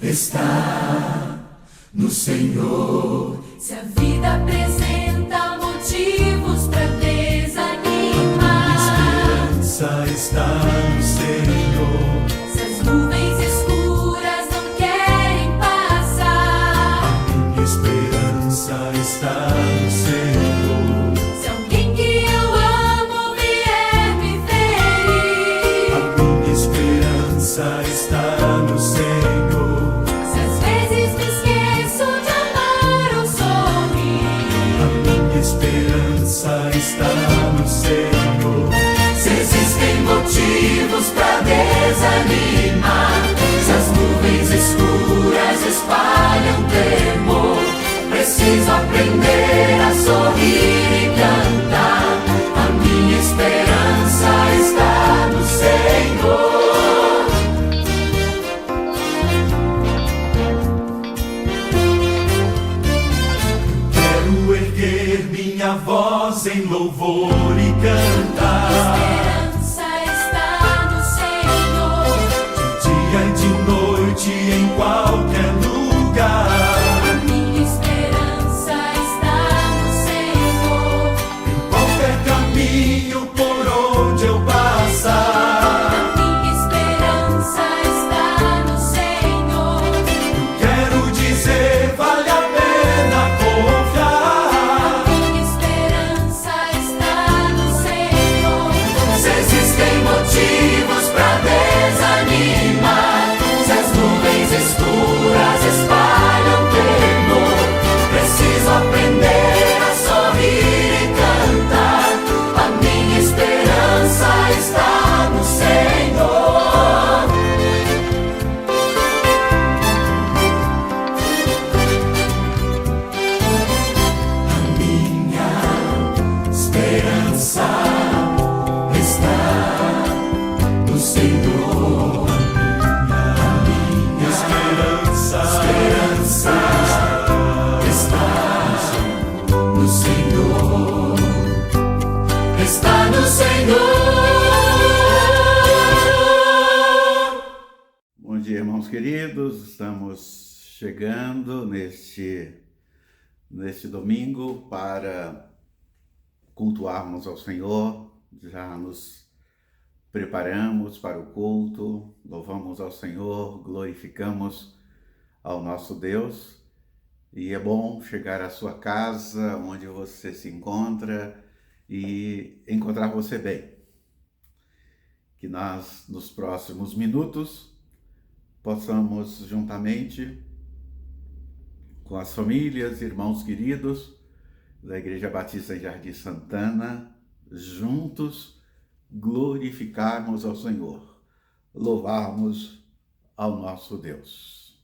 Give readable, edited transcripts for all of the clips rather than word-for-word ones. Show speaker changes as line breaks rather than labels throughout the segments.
está no Senhor.
Se a vida apresenta motivos pra desanimar,
Esperança está no Senhor.
se as nuvens escuras não querem passar,
Minha esperança está no Senhor.
se alguém que eu amo vier me ferir,
Minha esperança está no Senhor.
se às vezes me esqueço de amar ou sorrir,
Minha esperança está no Senhor.
se existem motivos pra desanimar, se as nuvens escuras espalham temor, preciso aprender a sorrir e cantar. A minha esperança está no Senhor.
Quero erguer minha voz em louvor e cantar.
Esperança está no Senhor.
De dia e de noite em qualquer lugar.
A minha esperança está no Senhor.
Em qualquer caminho por onde eu passar.
A minha esperança está no Senhor.
Quero dizer, vale a pena confiar.
Minha esperança está no Senhor. Se existem motivos pra desanimar, se as nuvens escuras espalham temor, preciso aprender a sorrir e cantar. A minha esperança está no Senhor.
Minha esperança está no Senhor. Minha esperança está no Senhor.
Está no Senhor.
Bom dia, irmãos queridos. Estamos chegando neste domingo para cultuarmos ao Senhor. Já nos preparamos para o culto, louvamos ao Senhor, glorificamos ao nosso Deus. E é bom chegar à sua casa, onde você se encontra, e encontrar você bem. Que nós, nos próximos minutos, possamos, juntamente com as famílias, irmãos queridos da Igreja Batista em Jardim Santana, juntos glorificarmos ao Senhor, louvarmos ao nosso Deus.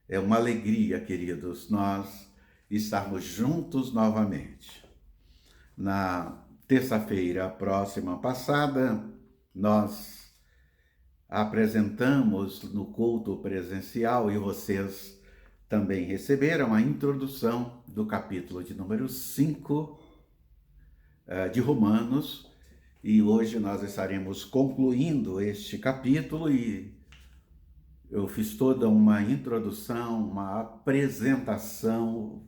É uma alegria, queridos, nós estarmos juntos novamente. Na terça-feira próxima passada, nós apresentamos no culto presencial e vocês também receberam a introdução do capítulo de número 5 de Romanos, e hoje nós estaremos concluindo este capítulo e eu fiz toda uma introdução, uma apresentação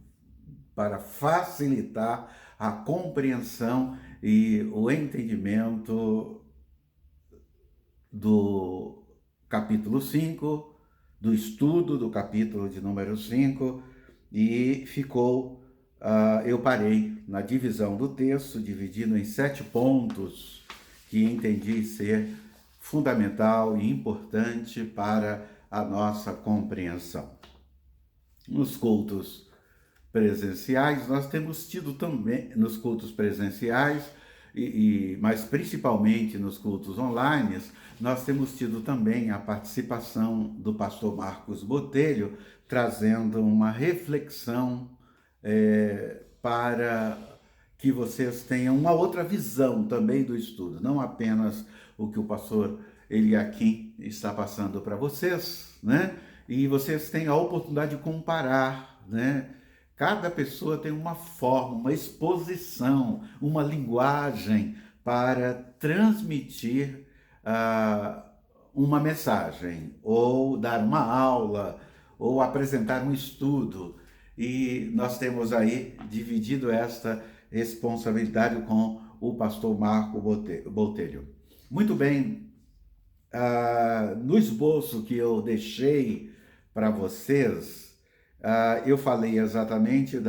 para facilitar a compreensão e o entendimento do capítulo 5, do estudo do capítulo de número 5, e eu parei na divisão do texto, dividindo em 7 pontos que entendi ser fundamental e importante para a nossa compreensão. Nos cultos presenciais, nós temos tido também, nos cultos presenciais, mas principalmente nos cultos online, nós temos tido também a participação do pastor Marcos Botelho, trazendo uma reflexão para que vocês tenham uma outra visão também do estudo, não apenas o que o pastor Eliakim está passando para vocês, né? E vocês têm a oportunidade de comparar, né? Cada pessoa tem uma forma, uma exposição, uma linguagem para transmitir uma mensagem, ou dar uma aula, ou apresentar um estudo. E nós temos aí dividido esta responsabilidade com o pastor Marco Botelho. Muito bem, no esboço que eu deixei para vocês, eu falei exatamente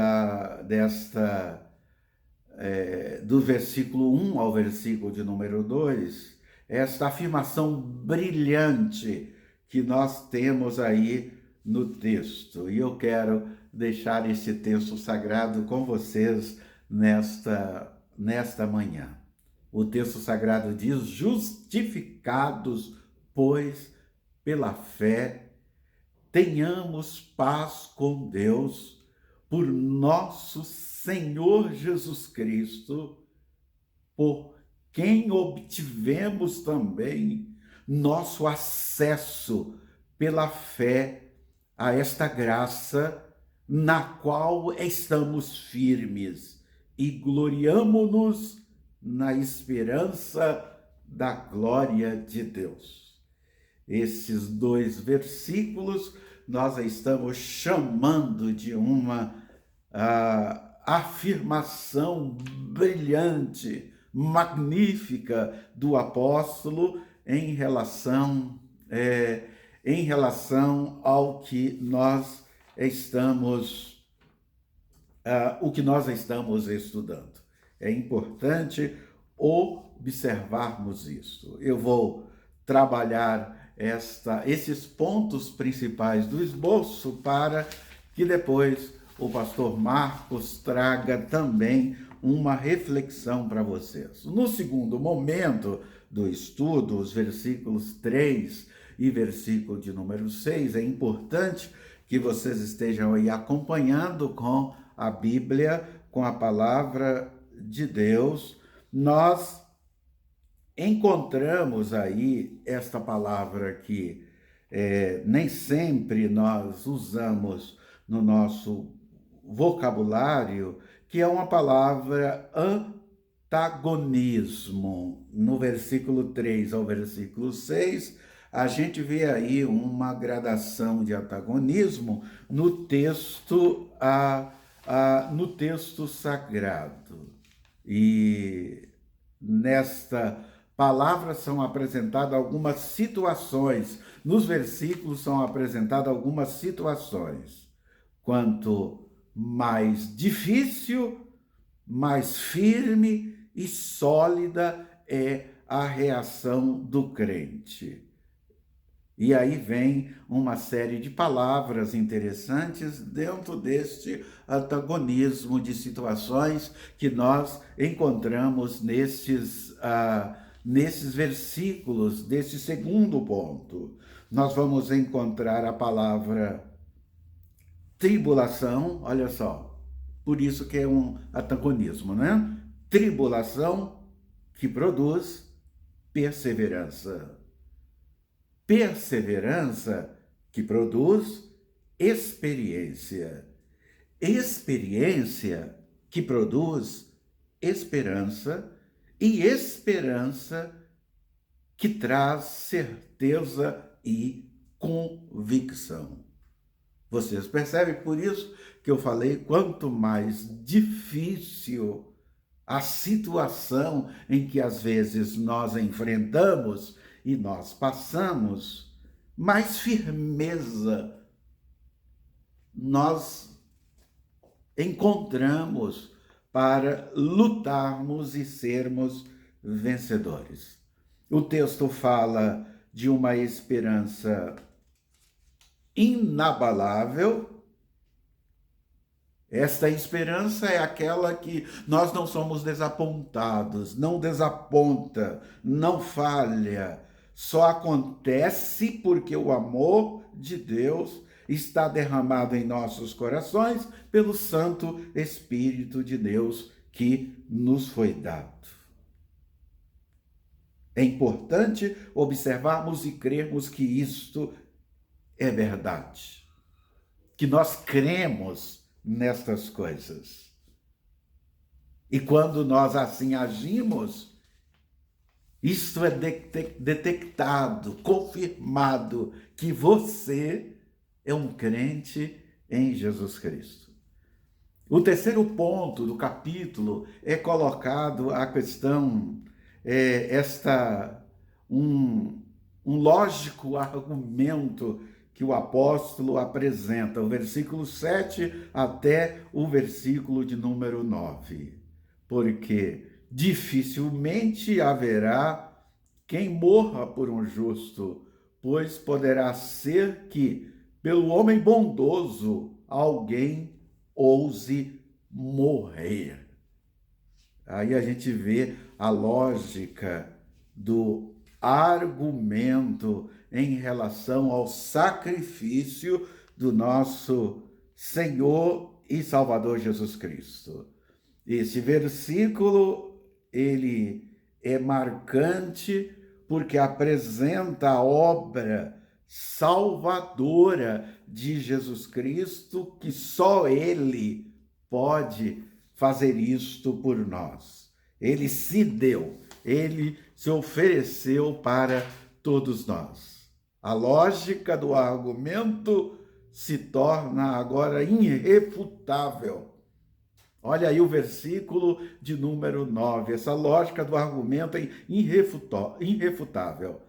do versículo 1 ao versículo de número 2, esta afirmação brilhante que nós temos aí no texto. E eu quero deixar esse texto sagrado com vocês nesta manhã. O texto sagrado diz: justificados, pois, pela fé, tenhamos paz com Deus, por nosso Senhor Jesus Cristo, por quem obtivemos também nosso acesso pela fé a esta graça na qual estamos firmes e gloriamo-nos na esperança da glória de Deus. Esses dois versículos nós estamos chamando de uma afirmação brilhante, magnífica do apóstolo em relação ao que nós estamos estudando. É importante observarmos isso. Eu vou trabalhar esses pontos principais do esboço para que depois o pastor Marcos traga também uma reflexão para vocês. No segundo momento do estudo, os versículos 3 e versículo de número 6, é importante que vocês estejam aí acompanhando com a Bíblia, com a palavra de Deus. Nós encontramos aí esta palavra que nem sempre nós usamos no nosso vocabulário, que é uma palavra antagonismo. No versículo 3 ao versículo 6, a gente vê aí uma gradação de antagonismo no texto sagrado. E nesta palavra são apresentadas algumas situações, nos versículos são apresentadas algumas situações. Quanto mais difícil, mais firme e sólida é a reação do crente. E aí vem uma série de palavras interessantes dentro deste antagonismo de situações que nós encontramos nesses versículos desse segundo ponto. Nós vamos encontrar a palavra tribulação, olha só, por isso que é um antagonismo, né? Tribulação que produz perseverança. Perseverança que produz experiência. Experiência que produz esperança e esperança que traz certeza e convicção. Vocês percebem? Por isso que eu falei, quanto mais difícil a situação em que às vezes nós enfrentamos e nós passamos, mais firmeza nós encontramos para lutarmos e sermos vencedores. O texto fala de uma esperança inabalável. Esta esperança é aquela que nós não somos desapontados, não desaponta, não falha, só acontece porque o amor de Deus está derramado em nossos corações pelo Santo Espírito de Deus que nos foi dado. É importante observarmos e crermos que isto é verdade, que nós cremos nestas coisas. E quando nós assim agimos isto é detectado, confirmado que você é um crente em Jesus Cristo. O terceiro ponto do capítulo é colocado a questão, um lógico argumento que o apóstolo apresenta, o versículo 7 até o versículo de número 9. Porque dificilmente haverá quem morra por um justo, pois poderá ser que, pelo homem bondoso, alguém ouse morrer. Aí a gente vê a lógica do argumento em relação ao sacrifício do nosso Senhor e Salvador Jesus Cristo. Esse versículo, ele é marcante porque apresenta a obra salvadora de Jesus Cristo, que só Ele pode fazer isto por nós. Ele se deu, Ele se ofereceu para todos nós. A lógica do argumento se torna agora irrefutável. Olha aí o versículo de número 9, essa lógica do argumento é irrefutável.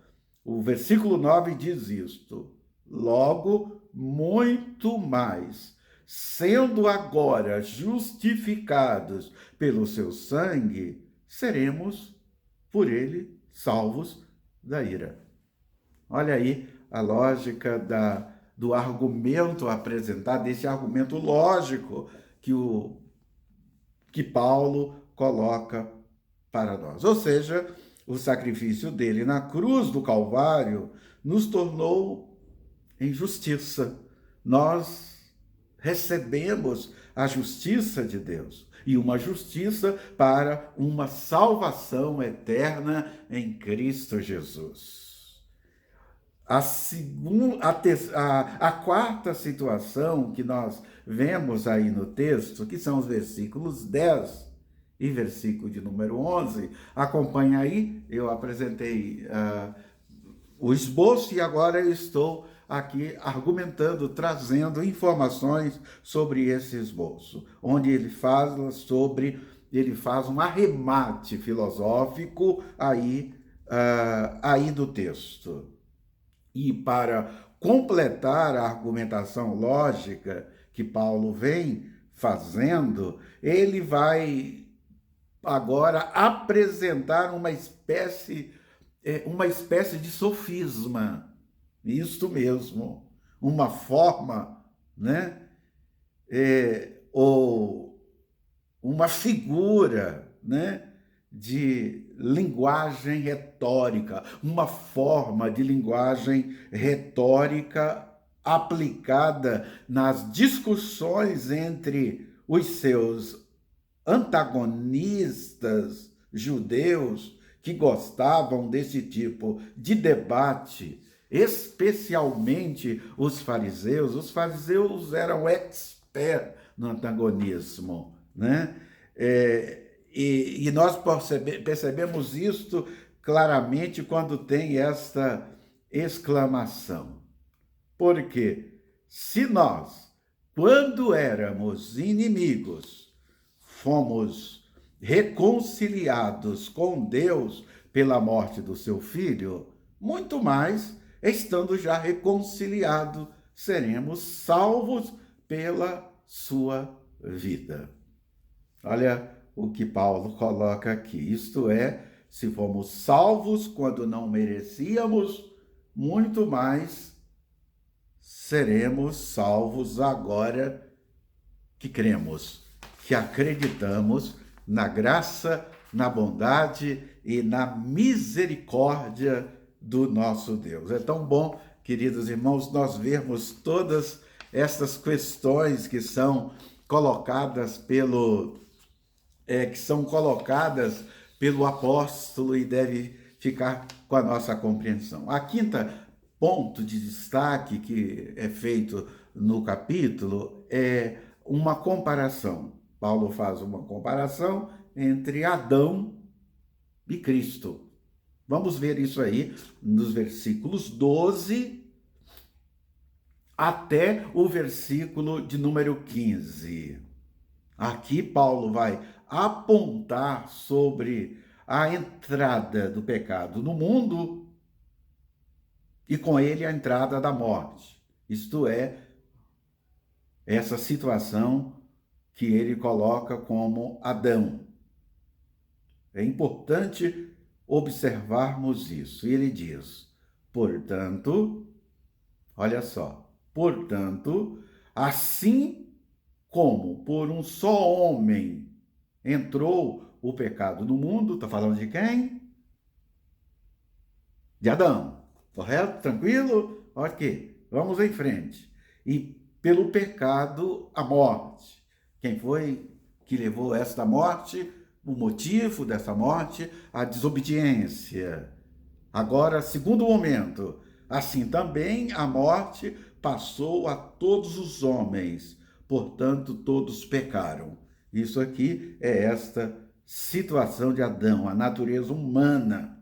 O versículo 9 diz isto: logo, muito mais, sendo agora justificados pelo seu sangue, seremos por ele salvos da ira. Olha aí a lógica do argumento apresentado, desse argumento lógico que Paulo coloca para nós. Ou seja, o sacrifício dele na cruz do Calvário nos tornou em justiça. Nós recebemos a justiça de Deus e uma justiça para uma salvação eterna em Cristo Jesus. A quarta situação que nós vemos aí no texto, que são os versículos 10 e versículo de número 11, acompanha aí, eu apresentei o esboço e agora eu estou aqui argumentando, trazendo informações sobre esse esboço, onde ele faz um arremate filosófico aí do texto. E para completar a argumentação lógica que Paulo vem fazendo, ele vai agora apresentar uma espécie de sofisma, isto mesmo, uma forma, né? Ou uma figura, né? De linguagem retórica, uma forma de linguagem retórica aplicada nas discussões entre os seus antagonistas judeus que gostavam desse tipo de debate, especialmente os fariseus. Os fariseus eram expert no antagonismo, né? E nós percebemos isto claramente quando tem esta exclamação. Porque se nós, quando éramos inimigos, fomos reconciliados com Deus pela morte do seu Filho, muito mais, estando já reconciliados, seremos salvos pela sua vida. Olha o que Paulo coloca aqui, isto é, se fomos salvos quando não merecíamos, muito mais seremos salvos agora que cremos, que acreditamos na graça, na bondade e na misericórdia do nosso Deus. É tão bom, queridos irmãos, nós vermos todas estas questões que são colocadas pelo apóstolo e deve ficar com a nossa compreensão. A quinta ponto de destaque que é feito no capítulo é uma comparação. Paulo faz uma comparação entre Adão e Cristo. Vamos ver isso aí nos versículos 12 até o versículo de número 15. Aqui Paulo vai apontar sobre a entrada do pecado no mundo e com ele a entrada da morte. Isto é, essa situação que ele coloca como Adão. É importante observarmos isso. E ele diz, portanto, olha só, portanto, assim como por um só homem entrou o pecado no mundo, está falando de quem? De Adão, correto? Tranquilo? Ok, vamos em frente. E pelo pecado, a morte. Quem foi que levou esta morte? O motivo dessa morte? A desobediência. Agora, segundo momento, assim também a morte passou a todos os homens, portanto todos pecaram. Isso aqui é esta situação de Adão, a natureza humana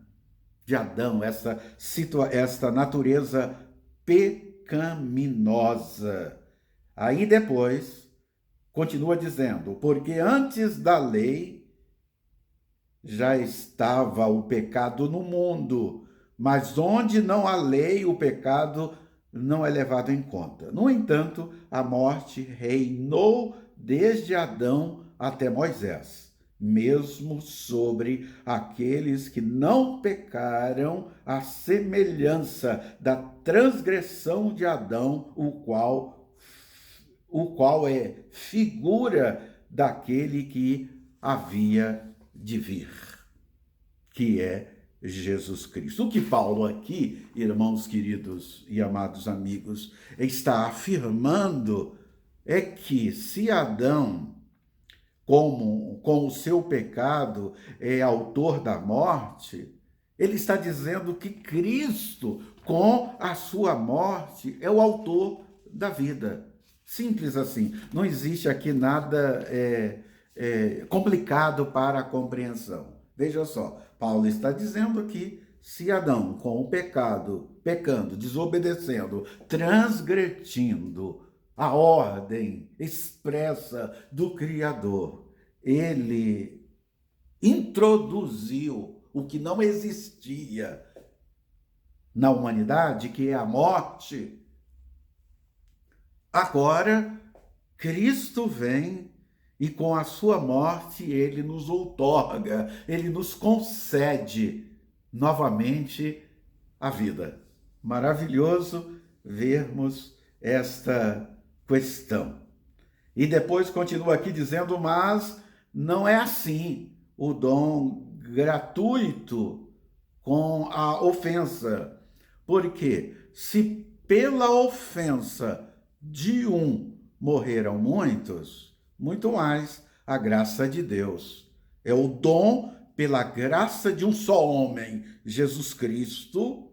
de Adão, esta natureza pecaminosa. Aí depois, continua dizendo, porque antes da lei já estava o pecado no mundo, mas onde não há lei, o pecado não é levado em conta. No entanto, a morte reinou desde Adão até Moisés, mesmo sobre aqueles que não pecaram, à semelhança da transgressão de Adão, o qual é figura daquele que havia de vir, que é Jesus Cristo. O que Paulo aqui, irmãos queridos e amados amigos, está afirmando é que se Adão, com o seu pecado, é autor da morte, ele está dizendo que Cristo, com a sua morte, é o autor da vida. Simples assim. Não existe aqui nada complicado para a compreensão. Veja só, Paulo está dizendo aqui, se Adão, com o pecado, pecando, desobedecendo, transgredindo a ordem expressa do Criador, ele introduziu o que não existia na humanidade, que é a morte. Agora, Cristo vem e com a sua morte ele nos outorga, ele nos concede novamente a vida. Maravilhoso vermos esta questão. E depois continua aqui dizendo, mas não é assim o dom gratuito com a ofensa. Porque se pela ofensa de um morreram muitos, muito mais a graça de Deus. É o dom pela graça de um só homem, Jesus Cristo,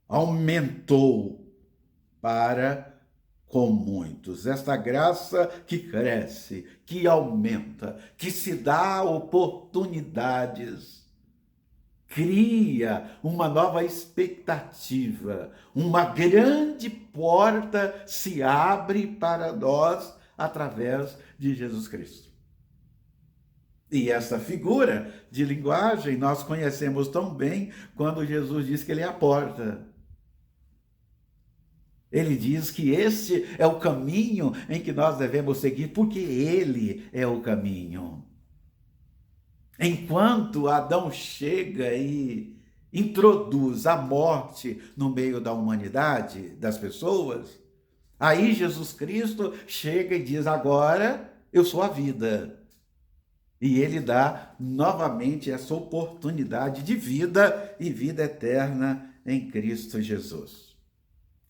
aumentou para com muitos. Esta graça que cresce, que aumenta, que se dá oportunidades, cria uma nova expectativa, uma grande porta se abre para nós através de Jesus Cristo. E essa figura de linguagem nós conhecemos tão bem quando Jesus diz que ele é a porta. Ele diz que este é o caminho em que nós devemos seguir, porque ele é o caminho. Enquanto Adão chega e introduz a morte no meio da humanidade, das pessoas, aí Jesus Cristo chega e diz, agora eu sou a vida. E ele dá novamente essa oportunidade de vida e vida eterna em Cristo Jesus.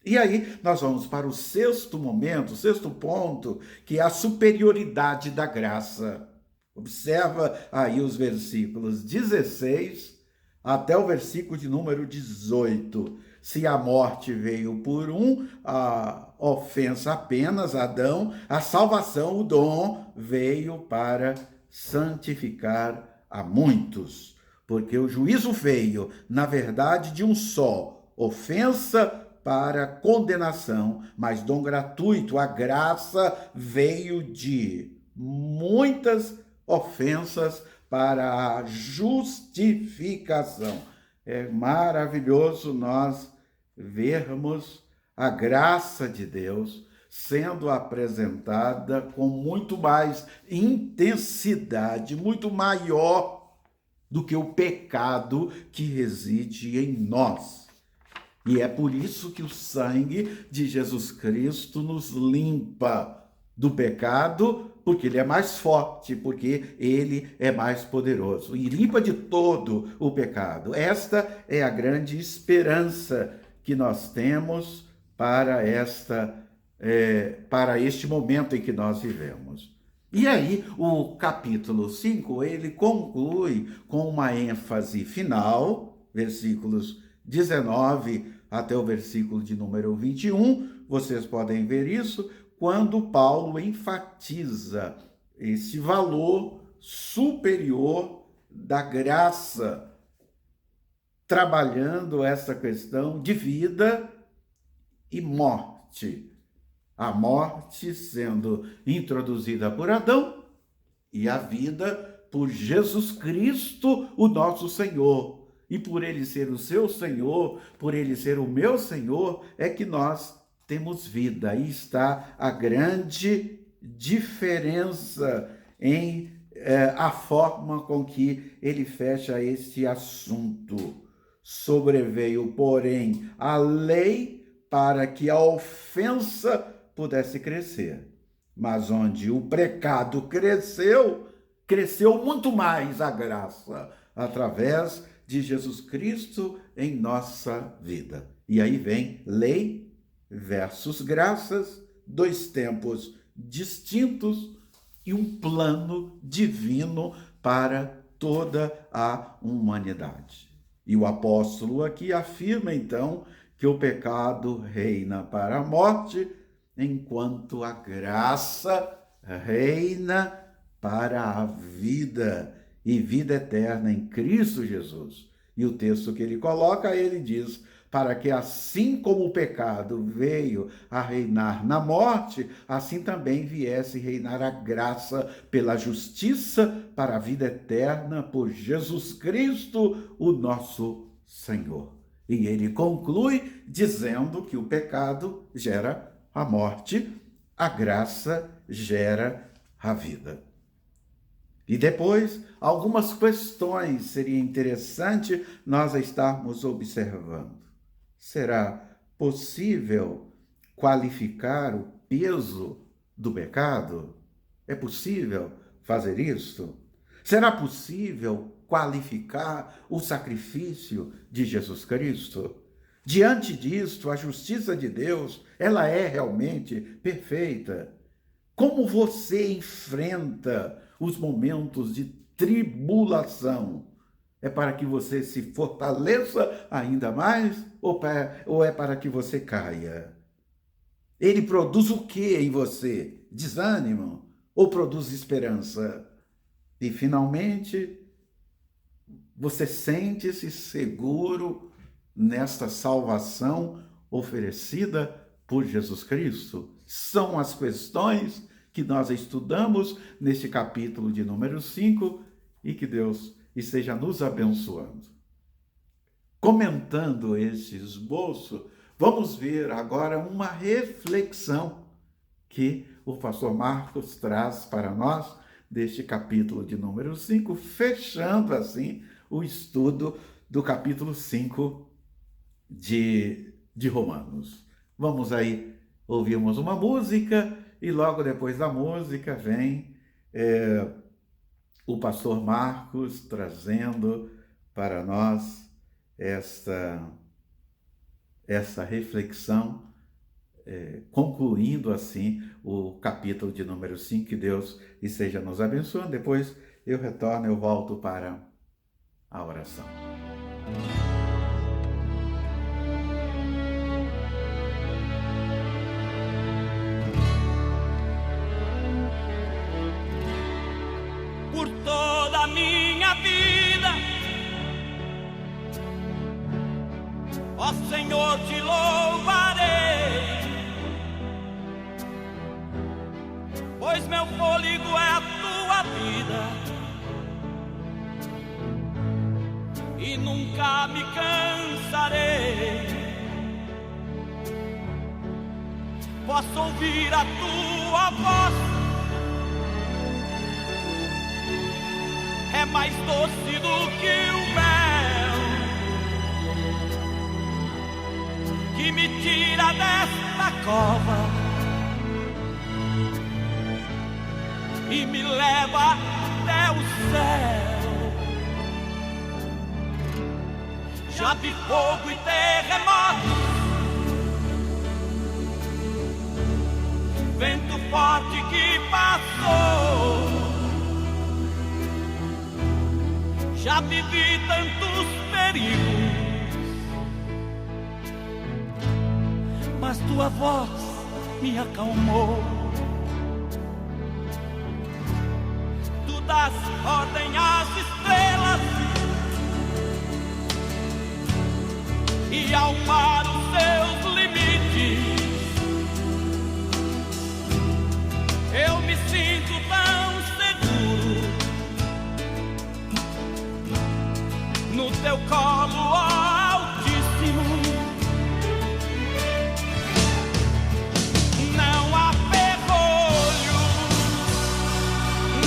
E aí nós vamos para o sexto momento, o sexto ponto, que é a superioridade da graça. Observa aí os versículos 16 até o versículo de número 18. Se a morte veio por um, a ofensa apenas, Adão, a salvação, o dom, veio para santificar a muitos. porque o juízo veio, na verdade, de um só, ofensa para condenação, mas dom gratuito, a graça veio de muitas ofensas para a justificação. É maravilhoso nós vermos a graça de Deus sendo apresentada com muito mais intensidade, muito maior do que o pecado que reside em nós. E é por isso que o sangue de Jesus Cristo nos limpa do pecado, porque ele é mais forte, porque ele é mais poderoso e limpa de todo o pecado. Esta é a grande esperança que nós temos para este momento em que nós vivemos. E aí, o capítulo 5, ele conclui com uma ênfase final, versículos 19 até o versículo de número 21, vocês podem ver isso, quando Paulo enfatiza esse valor superior da graça, trabalhando essa questão de vida e morte. A morte sendo introduzida por Adão e a vida por Jesus Cristo, o nosso Senhor. E por ele ser o seu Senhor, por ele ser o meu Senhor, é que nós temos vida. Aí está a grande diferença em a forma com que ele fecha este assunto. Sobreveio, porém, a lei para que a ofensa pudesse crescer. Mas onde o pecado cresceu, cresceu muito mais a graça, através de Jesus Cristo em nossa vida. E aí vem lei versus graças, dois tempos distintos e um plano divino para toda a humanidade. E o apóstolo aqui afirma, então, que o pecado reina para a morte, enquanto a graça reina para a vida e vida eterna em Cristo Jesus. E o texto que ele coloca, ele diz, para que assim como o pecado veio a reinar na morte, assim também viesse reinar a graça pela justiça para a vida eterna por Jesus Cristo, o nosso Senhor. E ele conclui dizendo que o pecado gera a morte, a graça gera a vida. E depois, algumas questões seria interessante nós estarmos observando. Será possível qualificar o peso do pecado? É possível fazer isso? Será possível qualificar o sacrifício de Jesus Cristo? Diante disto, a justiça de Deus, ela é realmente perfeita. Como você enfrenta os momentos de tribulação? É para que você se fortaleça ainda mais ou é para que você caia? Ele produz o que em você? Desânimo ou produz esperança? E finalmente, você sente-se seguro nesta salvação oferecida por Jesus Cristo? São as questões que nós estudamos neste capítulo de número 5 e que Deus esteja nos abençoando. Comentando este esboço, vamos ver agora uma reflexão que o pastor Marcos traz para nós deste capítulo de número 5, fechando assim o estudo do capítulo 5 de Romanos. Vamos aí ouvirmos uma música e logo depois da música vem o pastor Marcos trazendo para nós essa reflexão, concluindo assim o capítulo de número 5, que Deus esteja nos abençoando. Depois eu retorno, eu volto para a oração.
Por toda a minha vida
Ó Senhor, te louvarei, pois meu fôlego é a tua vida e nunca me cansarei. Posso ouvir a tua voz, é mais doce do que o mel, que me tira desta cova e me leva até o céu. Já vi fogo e terremoto, vento forte que passou. Já vivi tantos perigos, mas tua voz me acalmou. Tu dás ordem às estrelas e ao mar os seus limites. Eu me sinto tão seguro no teu colo, ó Altíssimo. Não há ferrolho,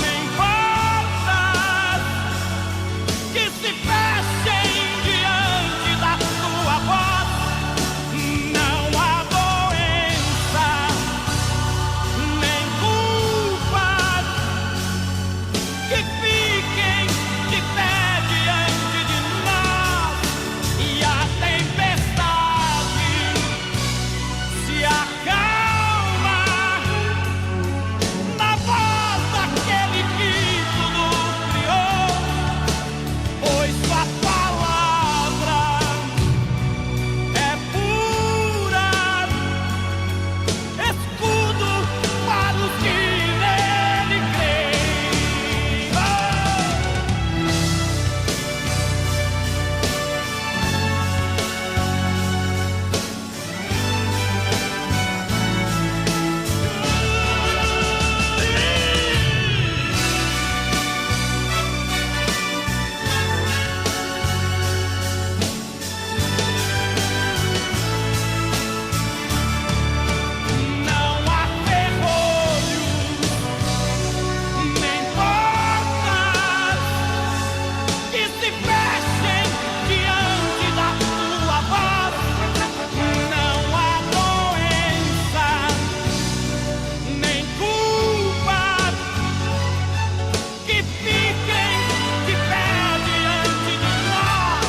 nem portas que se fechem diante da tua voz. Não há doença, nem culpas que fiquem de pé diante de nós. E a tempestade se acalma na voz daquele que tudo criou, pois sua palavra é pura, escudo para os que nele creem. Não há ferrolho, nem portas que se fechem diante da tua voz. Não há doença, nem culpas que fiquem de pé diante de nós.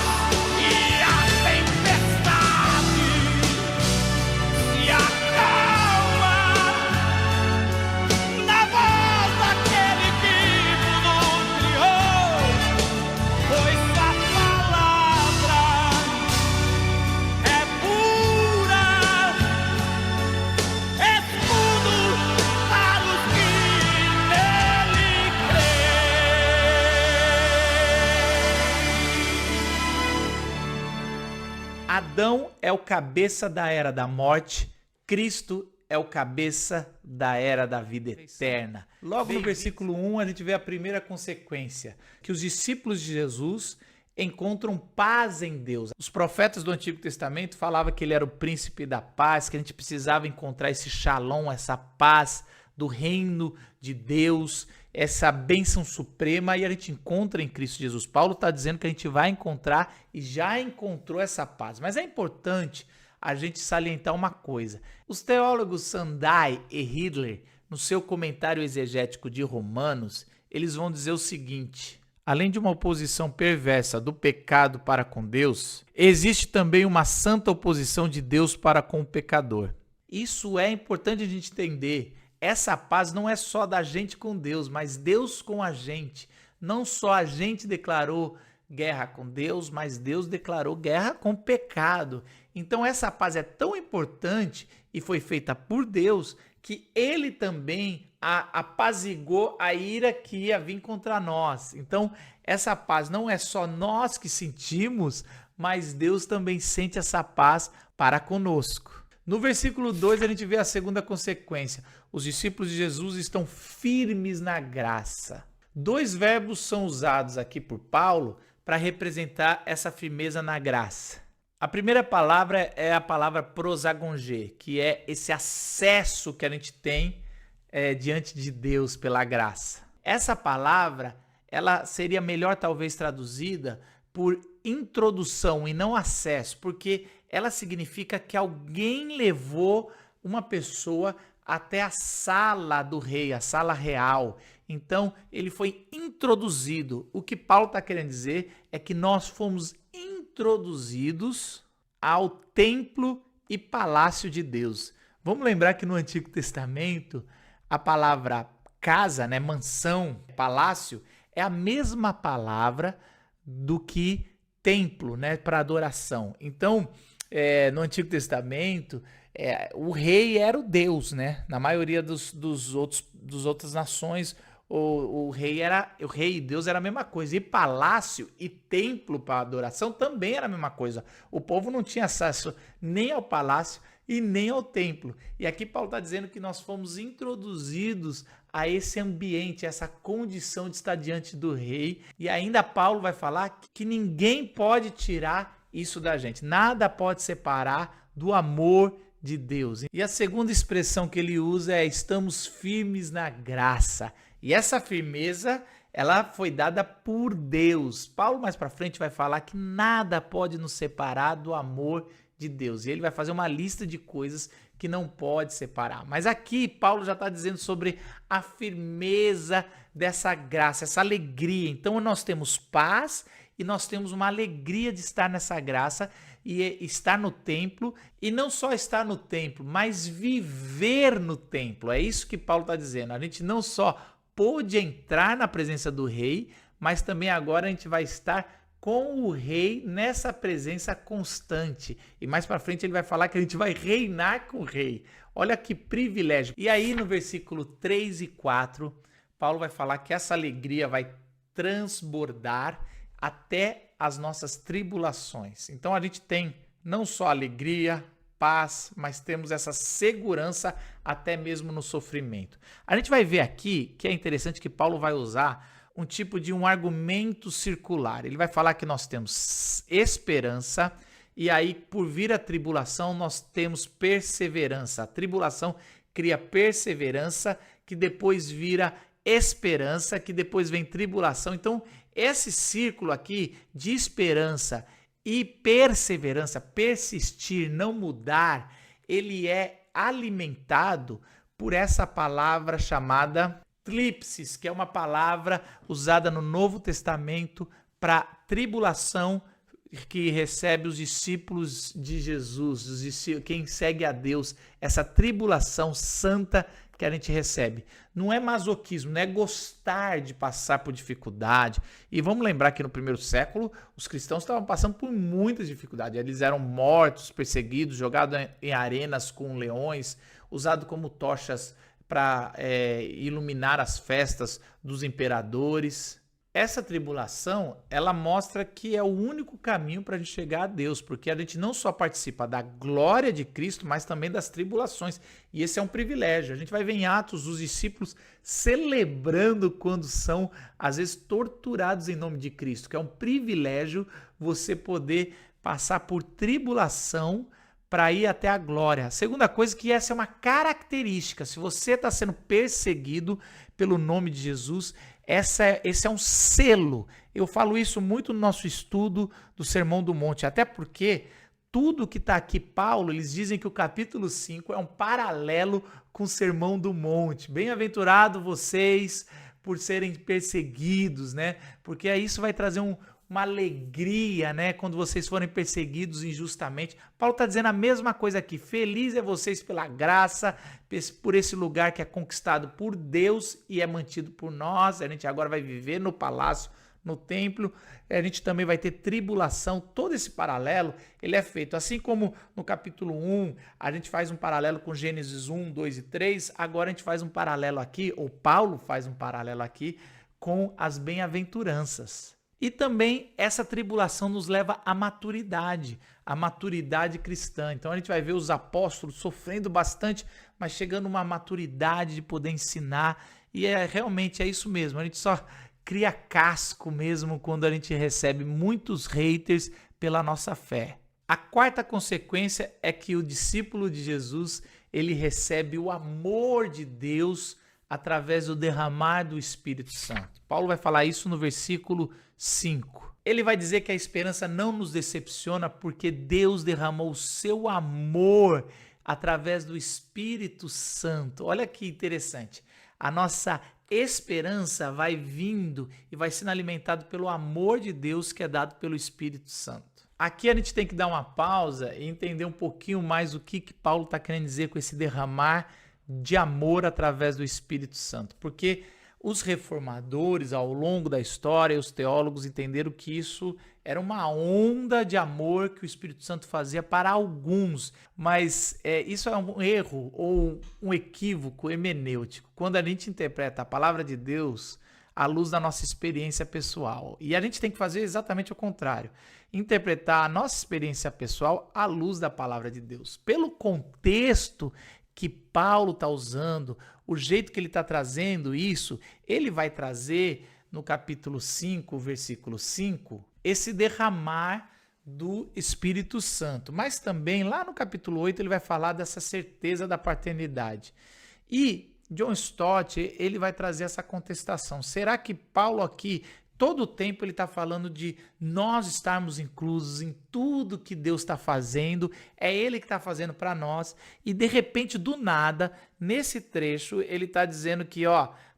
E a tempestade se acalma na voz daquele que tudo criou, pois a palavra é pura, escudo para os que nele creem.
Adão é o cabeça da era da morte, Cristo é o cabeça da era da vida eterna. Logo no versículo 1 a gente vê a primeira consequência, que os discípulos de Jesus encontram paz em Deus. Os profetas do Antigo Testamento falavam que ele era o príncipe da paz, que a gente precisava encontrar esse shalom, essa paz do reino de Deus, essa bênção suprema, e a gente encontra em Cristo Jesus. Paulo está dizendo que a gente vai encontrar e já encontrou essa paz. Mas é importante a gente salientar uma coisa. Os teólogos Sandai e Hitler, no seu comentário exegético de Romanos, eles vão dizer o seguinte: além de uma oposição perversa do pecado para com Deus, existe também uma santa oposição de Deus para com o pecador. Isso é importante a gente entender. Essa paz não é só da gente com Deus, mas Deus com a gente. Não só a gente declarou guerra com Deus, mas Deus declarou guerra com o pecado. Então essa paz é tão importante e foi feita por Deus que ele também apaziguou a ira que ia vir contra nós. Então essa paz não é só nós que sentimos, mas Deus também sente essa paz para conosco. No versículo 2 a gente vê a segunda consequência. Os discípulos de Jesus estão firmes na graça. 2 verbos são usados aqui por Paulo para representar essa firmeza na graça. A primeira palavra é a palavra prosagonger, que é esse acesso que a gente tem diante de Deus pela graça. Essa palavra, ela seria melhor talvez traduzida por introdução e não acesso, porque ela significa que alguém levou uma pessoa até a sala do rei, a sala real. Então, ele foi introduzido. O que Paulo está querendo dizer é que nós fomos introduzidos ao templo e palácio de Deus. Vamos lembrar que no Antigo Testamento, a palavra casa, né, mansão, palácio, é a mesma palavra do que templo, né, para adoração. Então, no Antigo Testamento, o rei era o Deus, né? Na maioria dos outras nações, o rei e Deus era a mesma coisa. E palácio e templo para adoração também era a mesma coisa. O povo não tinha acesso nem ao palácio e nem ao templo. E aqui Paulo está dizendo que nós fomos introduzidos a esse ambiente, essa condição de estar diante do rei. E ainda Paulo vai falar que ninguém pode tirar isso da gente. Nada pode separar do amor de Deus. E a segunda expressão que ele usa é estamos firmes na graça. E essa firmeza, ela foi dada por Deus. Paulo mais para frente vai falar que nada pode nos separar do amor de Deus. E ele vai fazer uma lista de coisas que não pode separar. Mas aqui Paulo já está dizendo sobre a firmeza dessa graça, essa alegria. Então nós temos paz e nós temos uma alegria de estar nessa graça e estar no templo, e não só estar no templo, mas viver no templo. É isso que Paulo está dizendo. A gente não só pôde entrar na presença do rei, mas também agora a gente vai estar com o rei nessa presença constante. E mais para frente ele vai falar que a gente vai reinar com o rei. Olha que privilégio. E aí no versículo 3 e 4, Paulo vai falar que essa alegria vai transbordar até as nossas tribulações. Então a gente tem não só alegria, paz, mas temos essa segurança até mesmo no sofrimento. A gente vai ver aqui que é interessante que Paulo vai usar um tipo de um argumento circular. Ele vai falar que nós temos esperança e aí por vir a tribulação nós temos perseverança. A tribulação cria perseverança que depois vira esperança, que depois vem tribulação. Então esse círculo aqui de esperança e perseverança, persistir, não mudar, ele é alimentado por essa palavra chamada thlipsis, que é uma palavra usada no Novo Testamento para tribulação que recebe os discípulos de Jesus, quem segue a Deus, essa tribulação santa que a gente recebe. Não é masoquismo, não é gostar de passar por dificuldade. E vamos lembrar que no primeiro século os cristãos estavam passando por muitas dificuldades. Eles eram mortos, perseguidos, jogados em arenas com leões, usados como tochas para iluminar as festas dos imperadores. Essa tribulação, ela mostra que é o único caminho para a gente chegar a Deus, porque a gente não só participa da glória de Cristo, mas também das tribulações. E esse é um privilégio. A gente vai ver em Atos os discípulos celebrando quando são, às vezes, torturados em nome de Cristo, que é um privilégio você poder passar por tribulação para ir até a glória. A segunda coisa é que essa é uma característica. Se você está sendo perseguido pelo nome de Jesus, esse é um selo. Eu falo isso muito no nosso estudo do Sermão do Monte, até porque tudo que está aqui, Paulo, eles dizem que o capítulo 5 é um paralelo com o Sermão do Monte. Bem-aventurado vocês por serem perseguidos, né? Porque isso vai trazer uma alegria, né? Quando vocês forem perseguidos injustamente. Paulo está dizendo a mesma coisa aqui. Feliz é vocês pela graça, por esse lugar que é conquistado por Deus e é mantido por nós. A gente agora vai viver no palácio, no templo. A gente também vai ter tribulação. Todo esse paralelo, ele é feito. Assim como no capítulo 1, a gente faz um paralelo com Gênesis 1, 2 e 3. Agora a gente faz um paralelo aqui, ou Paulo faz um paralelo aqui, com as bem-aventuranças. E também essa tribulação nos leva à maturidade cristã. Então a gente vai ver os apóstolos sofrendo bastante, mas chegando a uma maturidade de poder ensinar. E realmente é isso mesmo, a gente só cria casco mesmo quando a gente recebe muitos haters pela nossa fé. A quarta consequência é que o discípulo de Jesus, ele recebe o amor de Deus através do derramar do Espírito Santo. Paulo vai falar isso no versículo 5. Ele vai dizer que a esperança não nos decepciona porque Deus derramou o seu amor através do Espírito Santo. Olha que interessante. A nossa esperança vai vindo e vai sendo alimentado pelo amor de Deus que é dado pelo Espírito Santo. Aqui a gente tem que dar uma pausa e entender um pouquinho mais o que Paulo está querendo dizer com esse derramar de amor através do Espírito Santo. Porque os reformadores, ao longo da história, os teólogos entenderam que isso era uma onda de amor que o Espírito Santo fazia para alguns, mas isso é um erro ou um equívoco hermenêutico, quando a gente interpreta a palavra de Deus à luz da nossa experiência pessoal. E a gente tem que fazer exatamente o contrário, interpretar a nossa experiência pessoal à luz da palavra de Deus. Pelo contexto que Paulo está usando, o jeito que ele está trazendo isso, ele vai trazer no capítulo 5, versículo 5, esse derramar do Espírito Santo. Mas também lá no capítulo 8 ele vai falar dessa certeza da paternidade. E John Stott, ele vai trazer essa contestação. Será que Paulo aqui, todo o tempo ele está falando de nós estarmos inclusos em tudo que Deus está fazendo, é Ele que está fazendo para nós, e de repente, do nada, nesse trecho, ele está dizendo que,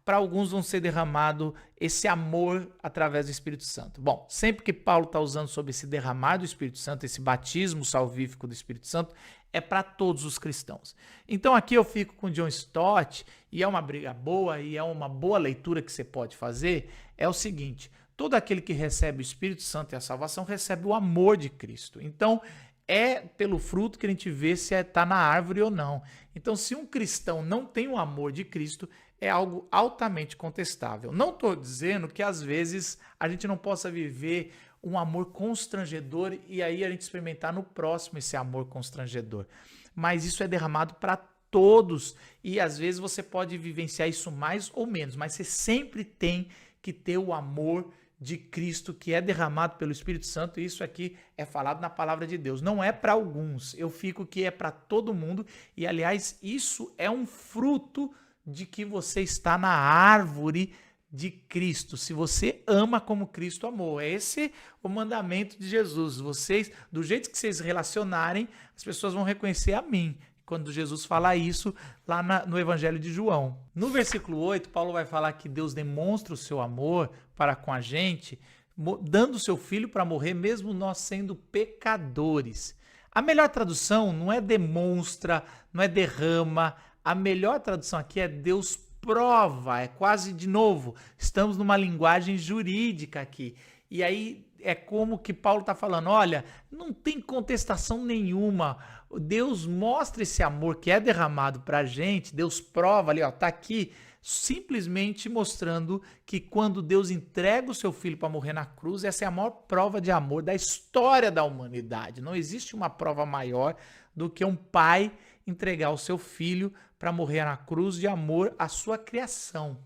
para alguns vão ser derramado esse amor através do Espírito Santo. Bom, sempre que Paulo está usando sobre esse derramar do Espírito Santo, esse batismo salvífico do Espírito Santo, é para todos os cristãos. Então aqui eu fico com John Stott, e é uma briga boa, e é uma boa leitura que você pode fazer, é o seguinte: todo aquele que recebe o Espírito Santo e a salvação recebe o amor de Cristo. Então é pelo fruto que a gente vê se está na árvore ou não. Então se um cristão não tem o amor de Cristo, é algo altamente contestável. Não estou dizendo que às vezes a gente não possa viver um amor constrangedor e aí a gente experimentar no próximo esse amor constrangedor. Mas isso é derramado para todos e às vezes você pode vivenciar isso mais ou menos, mas você sempre tem que ter o amor de Cristo que é derramado pelo Espírito Santo, e isso aqui é falado na palavra de Deus. Não é para alguns, eu fico que é para todo mundo, e aliás, isso é um fruto de que você está na árvore de Cristo. Se você ama como Cristo amou, esse é o mandamento de Jesus. Vocês, do jeito que vocês relacionarem, as pessoas vão reconhecer a mim. Quando Jesus fala isso lá no Evangelho de João. No versículo 8, Paulo vai falar que Deus demonstra o seu amor para com a gente, dando o seu filho para morrer, mesmo nós sendo pecadores. A melhor tradução não é demonstra, não é derrama. A melhor tradução aqui é Deus prova. É quase, de novo, estamos numa linguagem jurídica aqui. E aí é como que Paulo está falando, olha, não tem contestação nenhuma. Deus mostra esse amor que é derramado para a gente, Deus prova ali, está aqui, simplesmente mostrando que quando Deus entrega o seu filho para morrer na cruz, essa é a maior prova de amor da história da humanidade. Não existe uma prova maior do que um pai entregar o seu filho para morrer na cruz de amor à sua criação.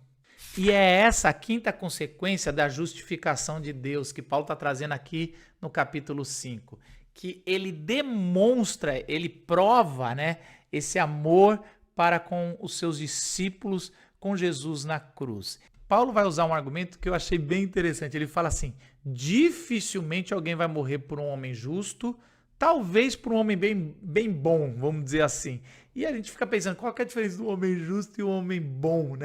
E é essa a quinta consequência da justificação de Deus que Paulo está trazendo aqui no capítulo 5. Que ele demonstra, ele prova, esse amor para com os seus discípulos, com Jesus na cruz. Paulo vai usar um argumento que eu achei bem interessante. Ele fala assim, dificilmente alguém vai morrer por um homem justo, talvez por um homem bem bom, vamos dizer assim. E a gente fica pensando, qual que é a diferença do homem justo e o homem bom,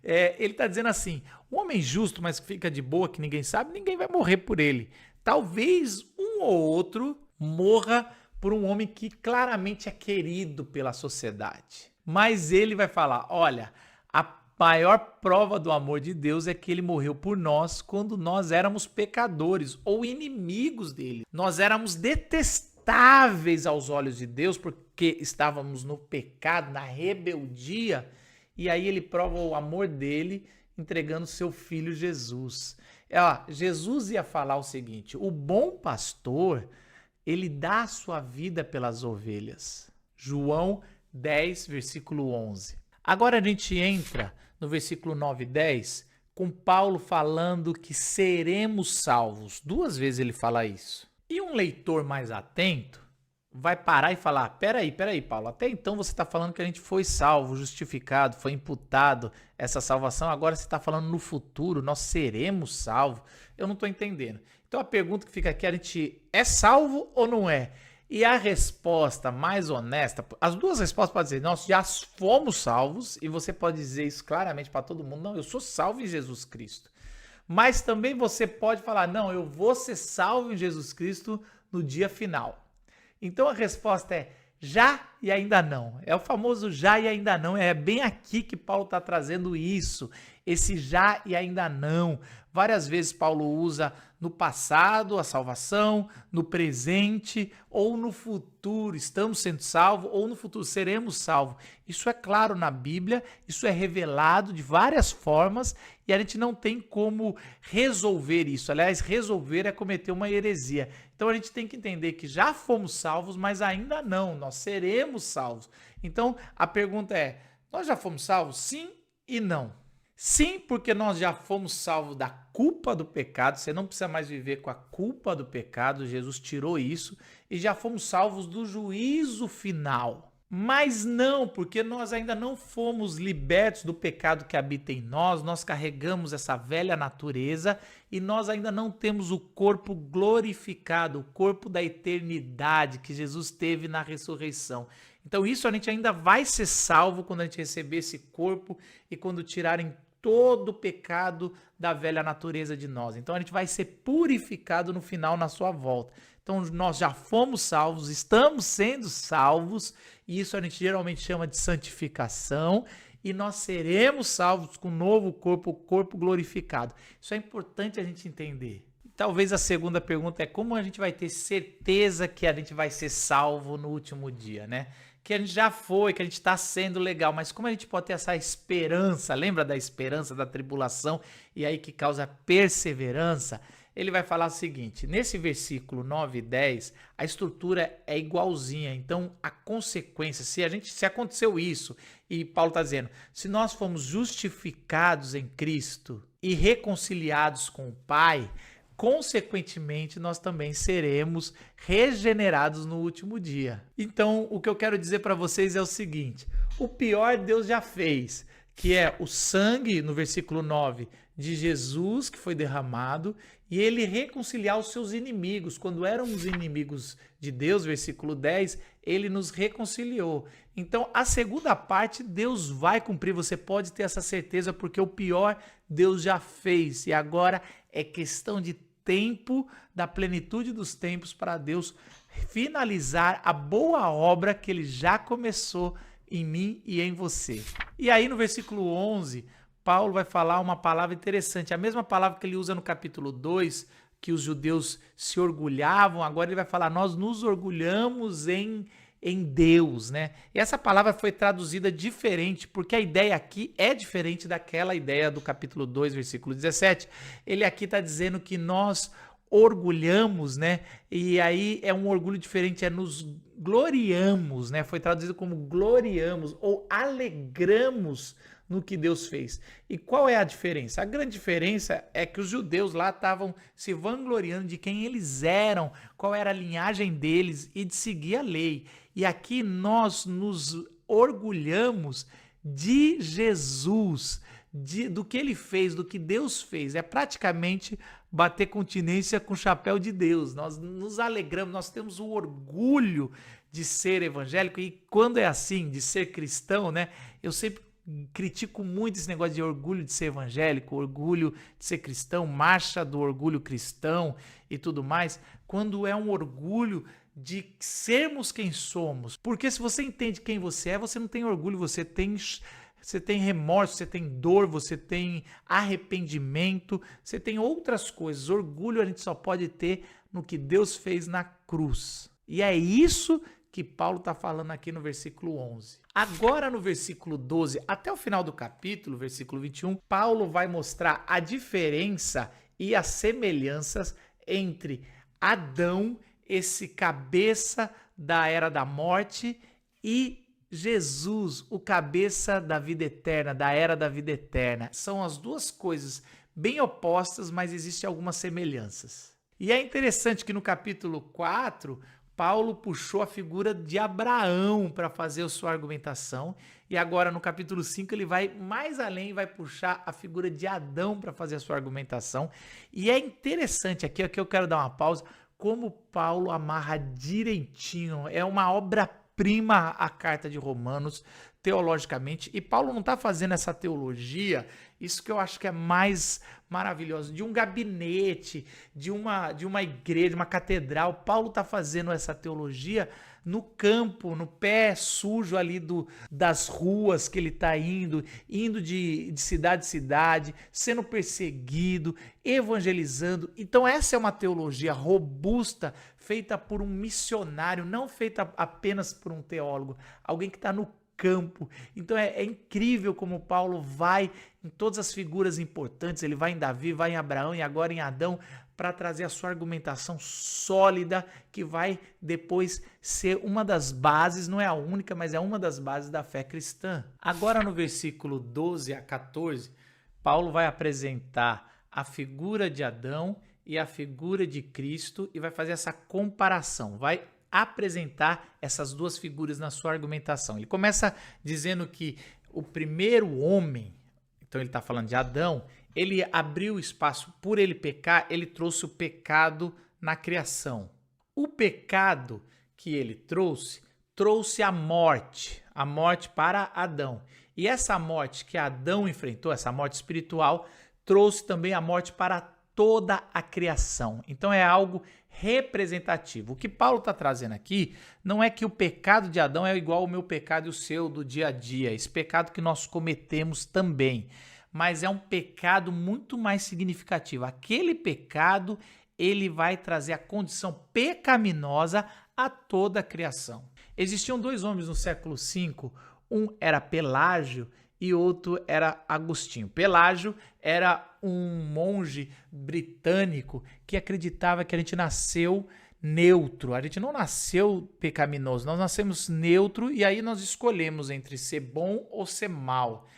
ele está dizendo assim, um homem justo, mas que fica de boa, que ninguém sabe, ninguém vai morrer por ele. Talvez um ou outro morra por um homem que claramente é querido pela sociedade. Mas ele vai falar, olha, a maior prova do amor de Deus é que ele morreu por nós quando nós éramos pecadores ou inimigos dele. Nós éramos detestáveis aos olhos de Deus porque estávamos no pecado, na rebeldia, e aí ele prova o amor dele entregando seu filho Jesus. Jesus ia falar o seguinte: o bom pastor, ele dá a sua vida pelas ovelhas. João 10, versículo 11. Agora a gente entra no versículo 9 e 10, com Paulo falando que seremos salvos. 2 vezes ele fala isso. E um leitor mais atento vai parar e falar: peraí, Paulo, até então você está falando que a gente foi salvo, justificado, foi imputado essa salvação, agora você está falando no futuro, nós seremos salvos. Eu não estou entendendo. Então a pergunta que fica aqui: a gente é salvo ou não é? E a resposta mais honesta, as duas respostas podem dizer: nós já fomos salvos, e você pode dizer isso claramente para todo mundo: não, eu sou salvo em Jesus Cristo. Mas também você pode falar: não, eu vou ser salvo em Jesus Cristo no dia final. Então a resposta é já e ainda não. É o famoso já e ainda não. É bem aqui que Paulo está trazendo isso, esse já e ainda não. Várias vezes Paulo usa no passado a salvação, no presente ou no futuro. Estamos sendo salvos ou no futuro seremos salvos. Isso é claro na Bíblia, isso é revelado de várias formas e a gente não tem como resolver isso. Aliás, resolver é cometer uma heresia. Então a gente tem que entender que já fomos salvos, mas ainda não, nós seremos salvos. Então a pergunta é: nós já fomos salvos? Sim e não. Sim, porque nós já fomos salvos da culpa do pecado, você não precisa mais viver com a culpa do pecado, Jesus tirou isso, e já fomos salvos do juízo final. Mas não, porque nós ainda não fomos libertos do pecado que habita em nós, nós carregamos essa velha natureza e nós ainda não temos o corpo glorificado, o corpo da eternidade que Jesus teve na ressurreição. Então isso a gente ainda vai ser salvo quando a gente receber esse corpo e quando tirarem todo o pecado da velha natureza de nós. Então a gente vai ser purificado no final, na sua volta. Então nós já fomos salvos, estamos sendo salvos, e isso a gente geralmente chama de santificação, e nós seremos salvos com um novo corpo, o corpo glorificado. Isso é importante a gente entender. Talvez a segunda pergunta é: como a gente vai ter certeza que a gente vai ser salvo no último dia, né? Que a gente já foi, que a gente está sendo legal, mas como a gente pode ter essa esperança? Lembra da esperança da tribulação e aí que causa perseverança? Ele vai falar o seguinte: nesse versículo 9 e 10, a estrutura é igualzinha. Então, a consequência, se aconteceu isso, e Paulo está dizendo, se nós fomos justificados em Cristo e reconciliados com o Pai, consequentemente, nós também seremos regenerados no último dia. Então, o que eu quero dizer para vocês é o seguinte: o pior Deus já fez, que é o sangue, no versículo 9, de Jesus que foi derramado, e ele reconciliar os seus inimigos. Quando éramos inimigos de Deus, versículo 10, ele nos reconciliou. Então, a segunda parte, Deus vai cumprir, você pode ter essa certeza, porque o pior Deus já fez, e agora é questão de tempo, da plenitude dos tempos, para Deus finalizar a boa obra que ele já começou em mim e em você. E aí no versículo 11, Paulo vai falar uma palavra interessante, a mesma palavra que ele usa no capítulo 2, que os judeus se orgulhavam, agora ele vai falar: nós nos orgulhamos em Deus, né? E essa palavra foi traduzida diferente, porque a ideia aqui é diferente daquela ideia do capítulo 2, versículo 17. Ele aqui está dizendo que nós orgulhamos, né? E aí é um orgulho diferente, é nos gloriamos, né? Foi traduzido como gloriamos ou alegramos no que Deus fez. E qual é a diferença? A grande diferença é que os judeus lá estavam se vangloriando de quem eles eram, qual era a linhagem deles e de seguir a lei. E aqui nós nos orgulhamos de Jesus, do que ele fez, do que Deus fez. É praticamente bater continência com o chapéu de Deus. Nós nos alegramos, nós temos o orgulho de ser evangélico, e quando é assim, de ser cristão, né? Eu sempre critico muito esse negócio de orgulho de ser evangélico, orgulho de ser cristão, marcha do orgulho cristão e tudo mais, quando é um orgulho de sermos quem somos. Porque se você entende quem você é, você não tem orgulho, você tem remorso, você tem dor, você tem arrependimento, você tem outras coisas. Orgulho a gente só pode ter no que Deus fez na cruz. E é isso que Paulo está falando aqui no versículo 11. Agora no versículo 12, até o final do capítulo, versículo 21, Paulo vai mostrar a diferença e as semelhanças entre Adão, esse cabeça da era da morte, e Jesus, o cabeça da vida eterna, da era da vida eterna. São as duas coisas bem opostas, mas existem algumas semelhanças. E é interessante que no capítulo 4, Paulo puxou a figura de Abraão para fazer a sua argumentação, e agora no capítulo 5 ele vai mais além, vai puxar a figura de Adão para fazer a sua argumentação. E é interessante aqui eu quero dar uma pausa, como Paulo amarra direitinho, é uma obra-prima a carta de Romanos, teologicamente, e Paulo não está fazendo essa teologia, isso que eu acho que é mais maravilhoso, de um gabinete, de uma igreja, uma catedral. Paulo está fazendo essa teologia no campo, no pé sujo ali das ruas que ele está indo de cidade em cidade, sendo perseguido, evangelizando. Então essa é uma teologia robusta, feita por um missionário, não feita apenas por um teólogo, alguém que está no campo. Então é incrível como Paulo vai em todas as figuras importantes, ele vai em Davi, vai em Abraão e agora em Adão, para trazer a sua argumentação sólida, que vai depois ser uma das bases, não é a única, mas é uma das bases da fé cristã. Agora no versículo 12 a 14, Paulo vai apresentar a figura de Adão e a figura de Cristo e vai fazer essa comparação, vai apresentar essas duas figuras na sua argumentação. Ele começa dizendo que o primeiro homem, então ele está falando de Adão, ele abriu espaço, por ele pecar, ele trouxe o pecado na criação. O pecado que ele trouxe a morte para Adão. E essa morte que Adão enfrentou, essa morte espiritual, trouxe também a morte para toda a criação. Então é algo representativo. O que Paulo está trazendo aqui não é que o pecado de Adão é igual ao meu pecado e o seu do dia a dia, esse pecado que nós cometemos também, mas é um pecado muito mais significativo. Aquele pecado, ele vai trazer a condição pecaminosa a toda a criação. Existiam dois homens no século V, um era Pelágio e outro era Agostinho. Pelágio era um monge britânico que acreditava que a gente nasceu neutro, a gente não nasceu pecaminoso, nós nascemos neutro e aí nós escolhemos entre ser bom ou ser mal.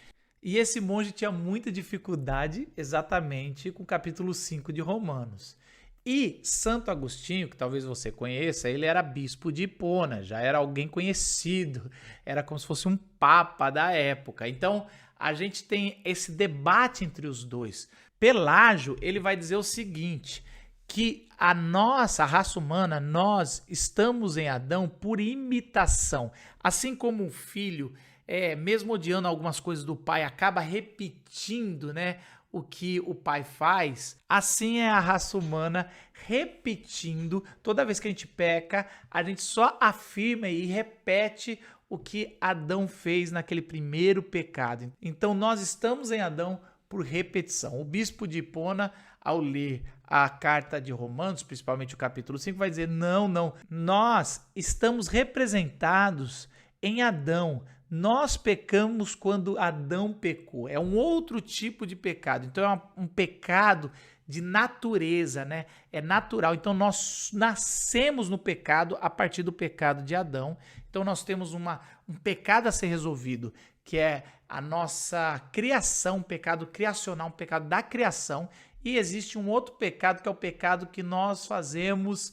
E esse monge tinha muita dificuldade exatamente com o capítulo 5 de Romanos. E Santo Agostinho, que talvez você conheça, ele era bispo de Hipona, já era alguém conhecido, era como se fosse um papa da época. Então, a gente tem esse debate entre os dois. Pelágio, ele vai dizer o seguinte, que a raça humana, nós estamos em Adão por imitação. Assim como um filho, mesmo odiando algumas coisas do pai, acaba repetindo, né, o que o pai faz, assim é a raça humana repetindo. Toda vez que a gente peca, a gente só afirma e repete o que Adão fez naquele primeiro pecado. Então nós estamos em Adão por repetição. O bispo de Hipona, ao ler a carta de Romanos, principalmente o capítulo 5, vai dizer, não, nós estamos representados em Adão. Nós pecamos quando Adão pecou. É um outro tipo de pecado. Então é um pecado de natureza, né? É natural. Então nós nascemos no pecado a partir do pecado de Adão. Então nós temos um pecado a ser resolvido, que é a nossa criação, um pecado criacional, um pecado da criação. E existe um outro pecado, que é o pecado que nós fazemos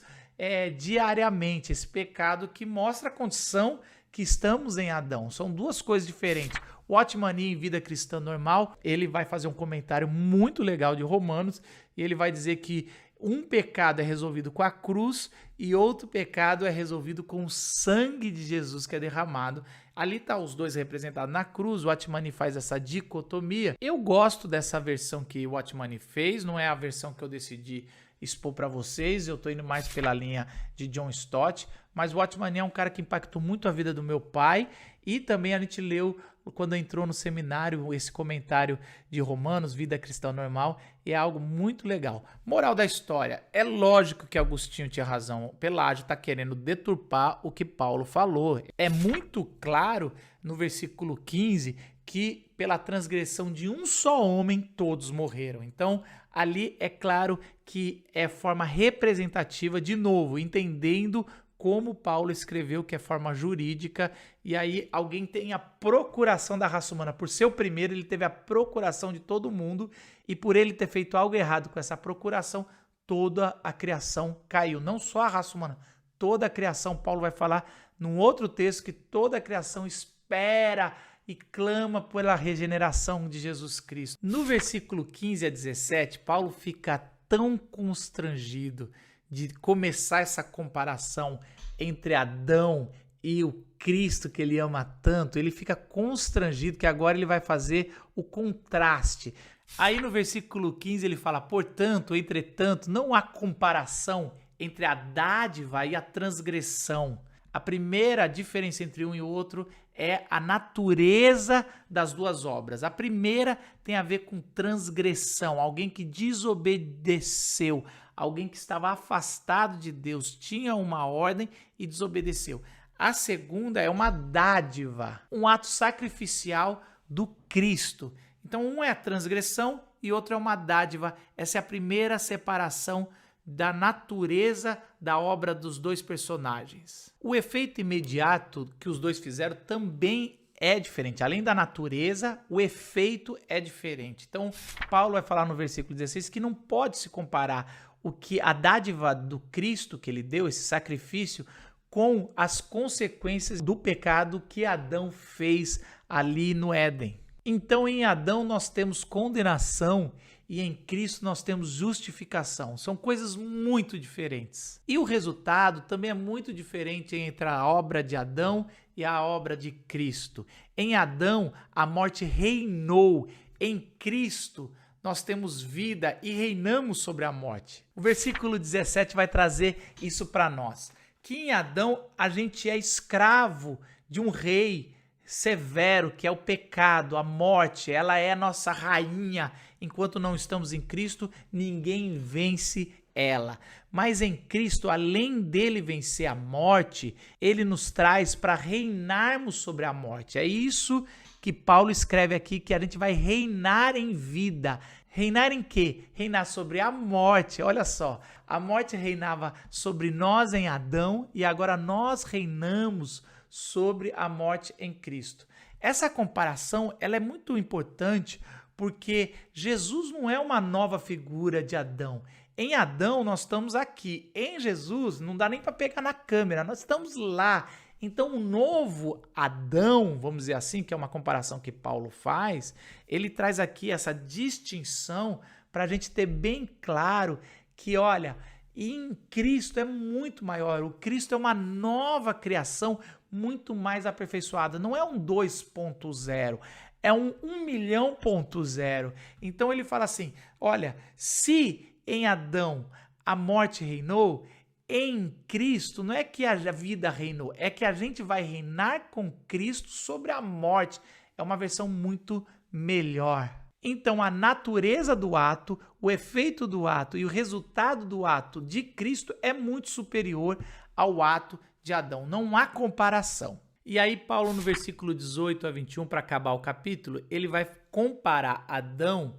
diariamente. Esse pecado que mostra a condição que estamos em Adão. São duas coisas diferentes. O Watchmani, em Vida Cristã Normal, ele vai fazer um comentário muito legal de Romanos e ele vai dizer que um pecado é resolvido com a cruz e outro pecado é resolvido com o sangue de Jesus que é derramado. Ali tá os dois representados na cruz. O Watchmani faz essa dicotomia. Eu gosto dessa versão que o Watchmani fez, não é a versão que eu decidi expor para vocês, eu tô indo mais pela linha de John Stott, mas o Watchmani é um cara que impactou muito a vida do meu pai e também a gente leu quando entrou no seminário esse comentário de Romanos, Vida Cristã Normal, e é algo muito legal. Moral da história, é lógico que Agostinho tinha razão, Pelágio está querendo deturpar o que Paulo falou. É muito claro no versículo 15 que pela transgressão de um só homem todos morreram. Então, ali é claro que é forma representativa, de novo, entendendo como Paulo escreveu, que é forma jurídica, e aí alguém tem a procuração da raça humana. Por ser o primeiro, ele teve a procuração de todo mundo, e por ele ter feito algo errado com essa procuração, toda a criação caiu. Não só a raça humana, toda a criação. Paulo vai falar num outro texto que toda a criação espera e clama pela regeneração de Jesus Cristo. No versículo 15 a 17, Paulo fica tão constrangido de começar essa comparação entre Adão e o Cristo que ele ama tanto. Ele fica constrangido que agora ele vai fazer o contraste. Aí no versículo 15 ele fala: portanto, entretanto, não há comparação entre a dádiva e a transgressão. A primeira diferença entre um e o outro é a natureza das duas obras. A primeira tem a ver com transgressão, alguém que desobedeceu, alguém que estava afastado de Deus, tinha uma ordem e desobedeceu. A segunda é uma dádiva, um ato sacrificial do Cristo. Então, um é a transgressão e outro é uma dádiva. Essa é a primeira separação da natureza da obra dos dois personagens. O efeito imediato que os dois fizeram também é diferente. Além da natureza, o efeito é diferente. Então, Paulo vai falar no versículo 16 que não pode se comparar o que a dádiva do Cristo que ele deu, esse sacrifício, com as consequências do pecado que Adão fez ali no Éden. Então, em Adão nós temos condenação e em Cristo nós temos justificação. São coisas muito diferentes. E o resultado também é muito diferente entre a obra de Adão e a obra de Cristo. Em Adão, a morte reinou. Em Cristo, nós temos vida e reinamos sobre a morte. O versículo 17 vai trazer isso para nós. Que em Adão a gente é escravo de um rei severo, que é o pecado, a morte. Ela é a nossa rainha. Enquanto não estamos em Cristo, ninguém vence ela. Mas em Cristo, além dele vencer a morte, ele nos traz para reinarmos sobre a morte. É isso que Paulo escreve aqui, que a gente vai reinar em vida. Reinar em quê? Reinar sobre a morte. Olha só, a morte reinava sobre nós em Adão e agora nós reinamos sobre a morte em Cristo. Essa comparação ela é muito importante porque Jesus não é uma nova figura de Adão. Em Adão nós estamos aqui, em Jesus não dá nem para pegar na câmera, nós estamos lá. Então o novo Adão, vamos dizer assim, que é uma comparação que Paulo faz, ele traz aqui essa distinção para a gente ter bem claro que, olha, em Cristo é muito maior. O Cristo é uma nova criação muito mais aperfeiçoada. Não é um 2.0, é um 1.000.0. Então ele fala assim, olha, se em Adão a morte reinou, em Cristo não é que a vida reinou, é que a gente vai reinar com Cristo sobre a morte. É uma versão muito melhor. Então a natureza do ato, o efeito do ato e o resultado do ato de Cristo é muito superior ao ato de Adão. Não há comparação. E aí Paulo no versículo 18 a 21, para acabar o capítulo, ele vai comparar Adão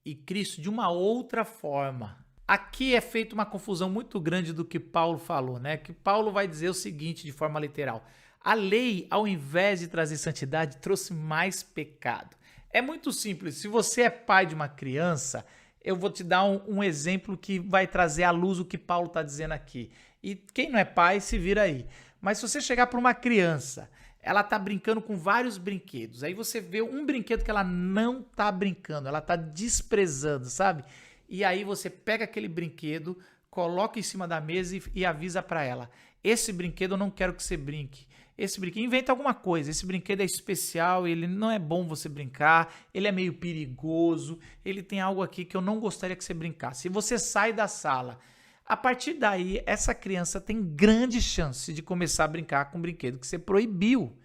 e Cristo de uma outra forma. Aqui é feita uma confusão muito grande do que Paulo falou, né? Que Paulo vai dizer o seguinte de forma literal: a lei, ao invés de trazer santidade, trouxe mais pecado. É muito simples. Se você é pai de uma criança, eu vou te dar um exemplo que vai trazer à luz o que Paulo está dizendo aqui. E quem não é pai, se vira aí. Mas se você chegar para uma criança, ela está brincando com vários brinquedos. Aí você vê um brinquedo que ela não está brincando, ela está desprezando, sabe? E aí você pega aquele brinquedo, coloca em cima da mesa e avisa para ela: esse brinquedo eu não quero que você brinque. Esse brinquedo, inventa alguma coisa, esse brinquedo é especial, ele não é bom você brincar, ele é meio perigoso, ele tem algo aqui que eu não gostaria que você brincasse. E você sai da sala. A partir daí, essa criança tem grande chance de começar a brincar com o brinquedo que você proibiu.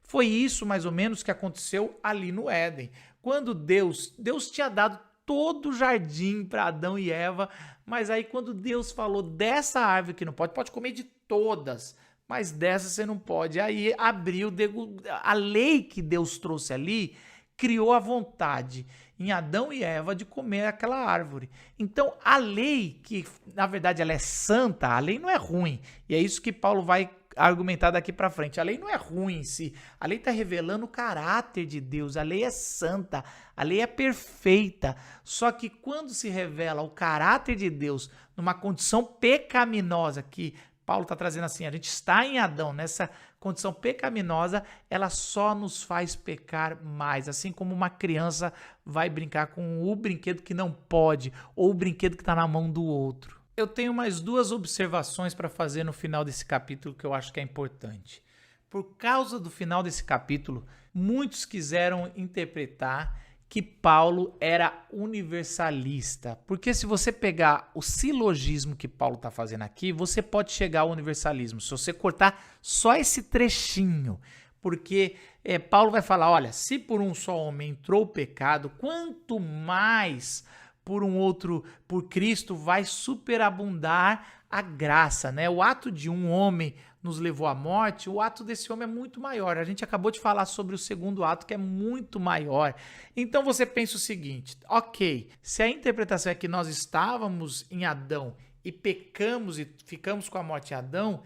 Foi isso, mais ou menos, que aconteceu ali no Éden. Quando Deus tinha dado todo o jardim para Adão e Eva, mas aí quando Deus falou dessa árvore que não pode comer de todas, mas dessa você não pode. Aí abriu a lei que Deus trouxe ali, criou a vontade em Adão e Eva de comer aquela árvore. Então, a lei, que na verdade ela é santa, a lei não é ruim. E é isso que Paulo vai argumentar daqui para frente. A lei não é ruim em si. A lei está revelando o caráter de Deus. A lei é santa. A lei é perfeita. Só que quando se revela o caráter de Deus numa condição pecaminosa, que Paulo está trazendo assim, a gente está em Adão, nessa condição pecaminosa, ela só nos faz pecar mais. Assim como uma criança vai brincar com o brinquedo que não pode, ou o brinquedo que está na mão do outro. Eu tenho mais duas observações para fazer no final desse capítulo que eu acho que é importante. Por causa do final desse capítulo, muitos quiseram interpretar que Paulo era universalista. Porque se você pegar o silogismo que Paulo está fazendo aqui, você pode chegar ao universalismo. Se você cortar só esse trechinho. Porque Paulo vai falar, olha, se por um só homem entrou o pecado, quanto mais por um outro, por Cristo, vai superabundar a graça, né? O ato de um homem nos levou à morte, o ato desse homem é muito maior. A gente acabou de falar sobre o segundo ato, que é muito maior. Então você pensa o seguinte, ok, se a interpretação é que nós estávamos em Adão e pecamos e ficamos com a morte em Adão,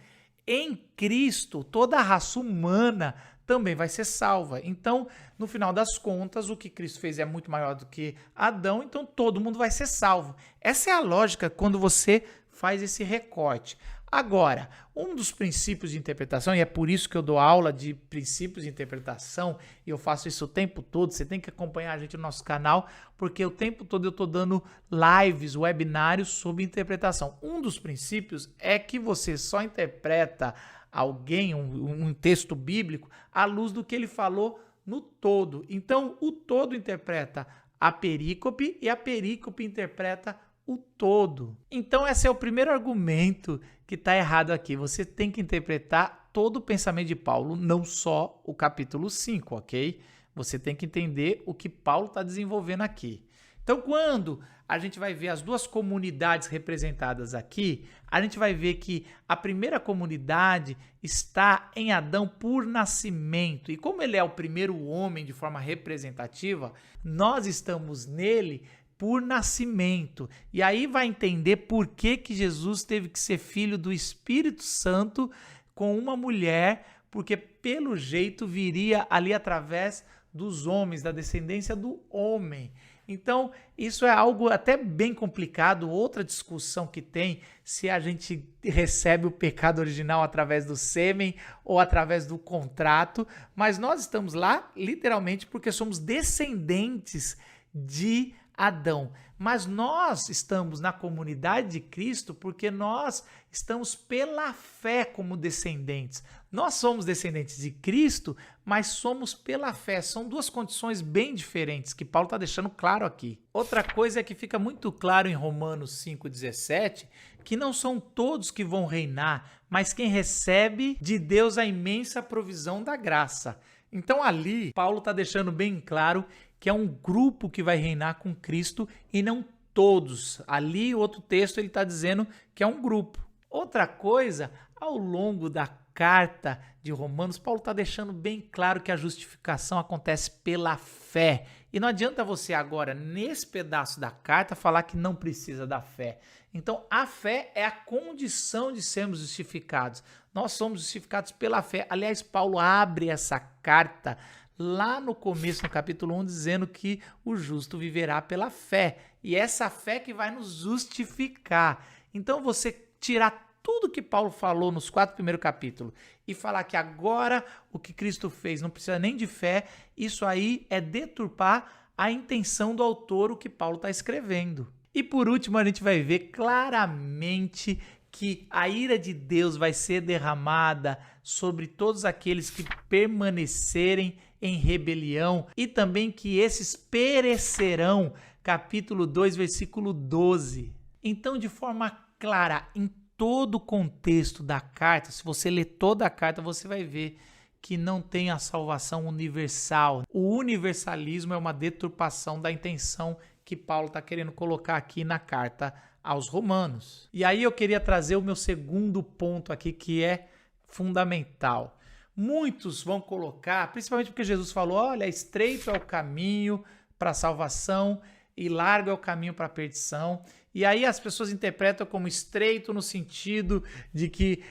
em Cristo toda a raça humana também vai ser salva. Então, no final das contas, o que Cristo fez é muito maior do que Adão, então todo mundo vai ser salvo. Essa é a lógica quando você faz esse recorte. Agora, um dos princípios de interpretação, e é por isso que eu dou aula de princípios de interpretação, e eu faço isso o tempo todo, você tem que acompanhar a gente no nosso canal, porque o tempo todo eu estou dando lives, webinários sobre interpretação. Um dos princípios é que você só interpreta alguém, um texto bíblico, à luz do que ele falou no todo. Então, o todo interpreta a perícope e a perícope interpreta o todo. Então, esse é o primeiro argumento que está errado aqui. Você tem que interpretar todo o pensamento de Paulo, não só o capítulo 5, ok? Você tem que entender o que Paulo está desenvolvendo aqui. Então, quando a gente vai ver as duas comunidades representadas aqui, a gente vai ver que a primeira comunidade está em Adão por nascimento. E como ele é o primeiro homem de forma representativa, nós estamos nele por nascimento. E aí vai entender por que Jesus teve que ser filho do Espírito Santo com uma mulher, porque pelo jeito viria ali através dos homens, da descendência do homem. Então, isso é algo até bem complicado, outra discussão que tem se a gente recebe o pecado original através do sêmen ou através do contrato, mas nós estamos lá literalmente porque somos descendentes de Adão. Mas nós estamos na comunidade de Cristo porque nós estamos pela fé como descendentes. Nós somos descendentes de Cristo, mas somos pela fé. São duas condições bem diferentes que Paulo está deixando claro aqui. Outra coisa é que fica muito claro em Romanos 5,17 que não são todos que vão reinar, mas quem recebe de Deus a imensa provisão da graça. Então ali, Paulo está deixando bem claro que é um grupo que vai reinar com Cristo e não todos. Ali, outro texto, ele está dizendo que é um grupo. Outra coisa, ao longo da carta de Romanos, Paulo está deixando bem claro que a justificação acontece pela fé. E não adianta você agora, nesse pedaço da carta, falar que não precisa da fé. Então, a fé é a condição de sermos justificados. Nós somos justificados pela fé. Aliás, Paulo abre essa carta lá no começo, no capítulo 1, dizendo que o justo viverá pela fé. E essa fé que vai nos justificar. Então, você tirar tudo que Paulo falou nos 4 primeiros capítulos e falar que agora o que Cristo fez não precisa nem de fé, isso aí é deturpar a intenção do autor, o que Paulo está escrevendo. E por último, a gente vai ver claramente que a ira de Deus vai ser derramada sobre todos aqueles que permanecerem em rebelião e também que esses perecerão, capítulo 2, versículo 12. Então, de forma clara, em todo o contexto da carta, se você ler toda a carta, você vai ver que não tem a salvação universal. O universalismo é uma deturpação da intenção que Paulo está querendo colocar aqui na carta aos Romanos. E aí eu queria trazer o meu segundo ponto aqui, que é fundamental. muitos vão colocar, principalmente porque Jesus falou, olha, estreito é o caminho para a salvação e largo é o caminho para a perdição. E aí as pessoas interpretam como estreito no sentido de que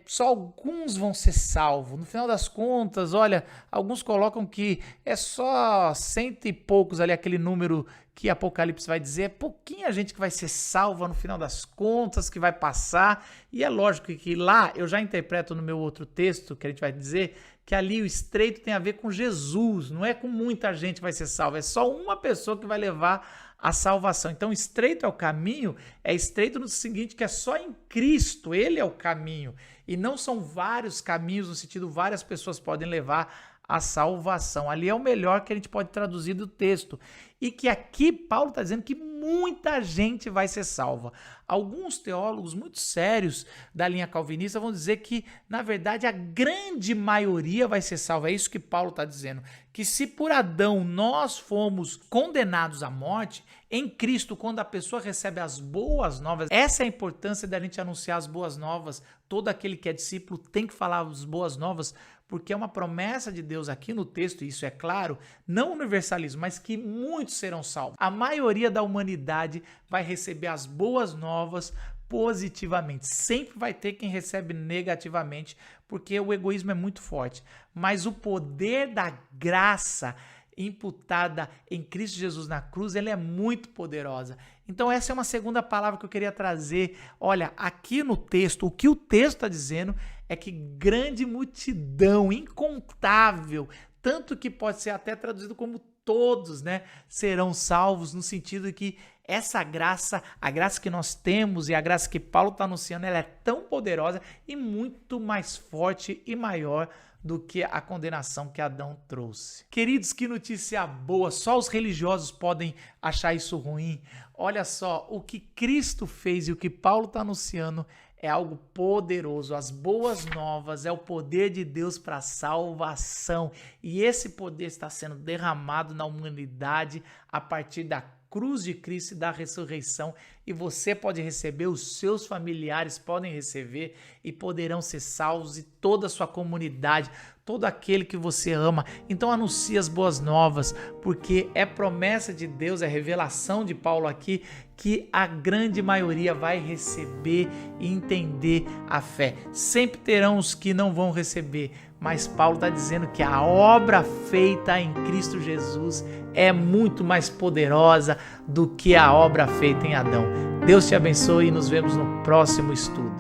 só alguns vão ser salvos. No final das contas, olha, alguns colocam que é só 100 e poucos ali, aquele número que Apocalipse vai dizer, é pouquinha gente que vai ser salva no final das contas, que vai passar. E é lógico que lá, eu já interpreto no meu outro texto, que a gente vai dizer, que ali o estreito tem a ver com Jesus, não é com muita gente que vai ser salva, é só uma pessoa que vai levar a salvação. Então, estreito é o caminho, é estreito no seguinte, que é só em Cristo, ele é o caminho, e não são vários caminhos, no sentido, várias pessoas podem levar a salvação. Ali é o melhor que a gente pode traduzir do texto. E que aqui Paulo está dizendo que muita gente vai ser salva. Alguns teólogos muito sérios da linha calvinista vão dizer que, na verdade, a grande maioria vai ser salva. É isso que Paulo está dizendo. Que se por Adão nós fomos condenados à morte, em Cristo, quando a pessoa recebe as boas novas, essa é a importância da gente anunciar as boas novas. Todo aquele que é discípulo tem que falar as boas novas, porque é uma promessa de Deus aqui no texto, e isso é claro, não universalismo, mas que muitos serão salvos. A maioria da humanidade vai receber as boas novas positivamente. Sempre vai ter quem recebe negativamente, porque o egoísmo é muito forte. Mas o poder da graça imputada em Cristo Jesus na cruz, ela é muito poderosa. Então essa é uma segunda palavra que eu queria trazer. Olha, aqui no texto, o que o texto está dizendo é que grande multidão, incontável, tanto que pode ser até traduzido como todos, né, serão salvos, no sentido de que essa graça, a graça que nós temos e a graça que Paulo está anunciando, ela é tão poderosa e muito mais forte e maior do que a condenação que Adão trouxe. Queridos, que notícia boa! Só os religiosos podem achar isso ruim. Olha só, o que Cristo fez e o que Paulo está anunciando é algo poderoso. As boas novas é o poder de Deus para a salvação. E esse poder está sendo derramado na humanidade a partir da cruz de Cristo e da ressurreição, e você pode receber, os seus familiares podem receber e poderão ser salvos, e toda a sua comunidade, todo aquele que você ama. Então anuncie as boas novas, porque é promessa de Deus, é revelação de Paulo aqui, que a grande maioria vai receber e entender a fé. Sempre terão os que não vão receber, mas Paulo está dizendo que a obra feita em Cristo Jesus é muito mais poderosa do que a obra feita em Adão. Deus te abençoe e nos vemos no próximo estudo.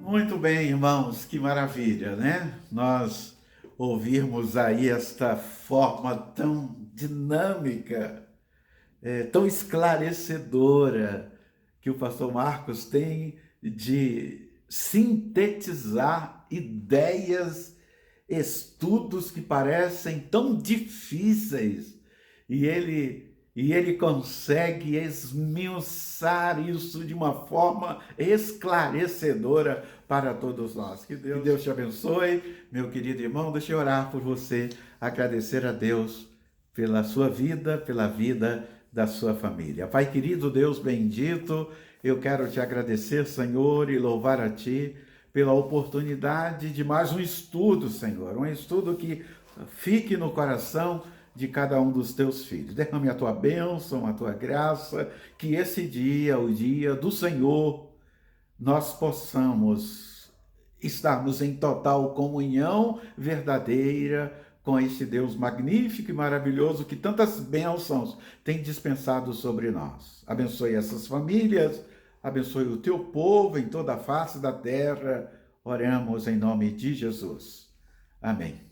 Muito bem, irmãos, que maravilha, né? Nós ouvirmos aí esta forma tão dinâmica, tão esclarecedora que o pastor Marcos tem de sintetizar ideias, estudos que parecem tão difíceis, e ele consegue esmiuçar isso de uma forma esclarecedora para todos nós. Que Deus te abençoe, meu querido irmão. Deixa eu orar por você, agradecer a Deus pela sua vida, pela vida da sua família. Pai querido, Deus bendito, eu quero te agradecer, Senhor, e louvar a Ti pela oportunidade de mais um estudo, Senhor, um estudo que fique no coração de cada um dos teus filhos. Derrame a tua bênção, a tua graça, que esse dia, o dia do Senhor, nós possamos estarmos em total comunhão verdadeira com este Deus magnífico e maravilhoso que tantas bênçãos tem dispensado sobre nós. Abençoe essas famílias, abençoe o teu povo em toda a face da terra. Oramos em nome de Jesus. Amém.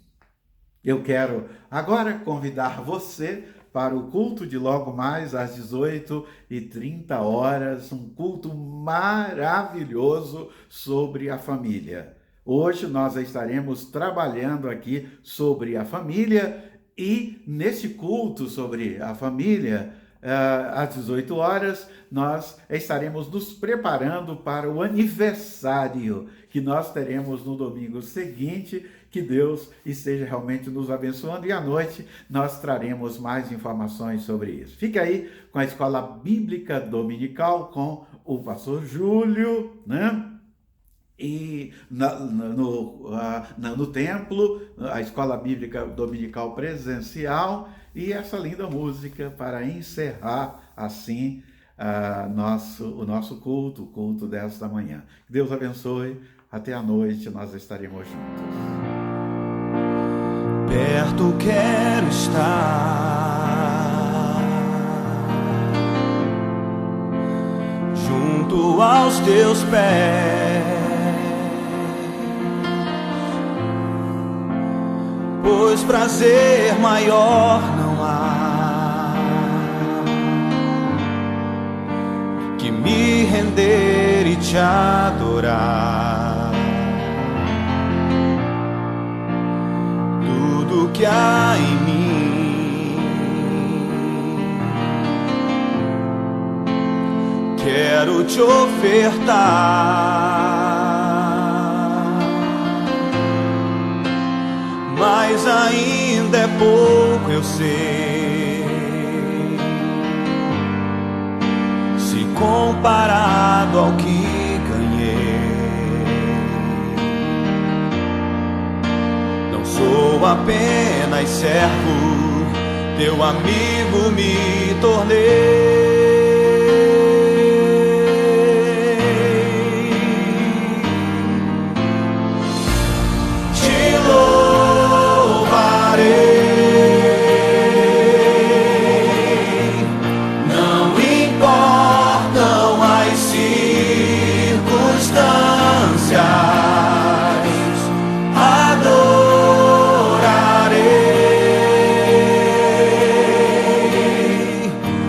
Eu quero agora convidar você para o culto de logo mais às 18h30, um culto maravilhoso sobre a família. Hoje nós estaremos trabalhando aqui sobre a família, e nesse culto sobre a família, às 18 horas, nós estaremos nos preparando para o aniversário que nós teremos no domingo seguinte. Que Deus esteja realmente nos abençoando, e à noite nós traremos mais informações sobre isso. Fique aí com a Escola Bíblica Dominical com o pastor Júlio, né? E no templo, a escola bíblica dominical presencial, e essa linda música para encerrar assim o nosso culto, o culto desta manhã. Deus abençoe, até a noite nós estaremos juntos.
Perto quero estar, junto aos teus pés, pois prazer maior não há que me render e te adorar. Tudo que há em mim quero te ofertar, mas ainda é pouco, eu sei, se comparado ao que ganhei. Não sou apenas servo, teu amigo me tornei.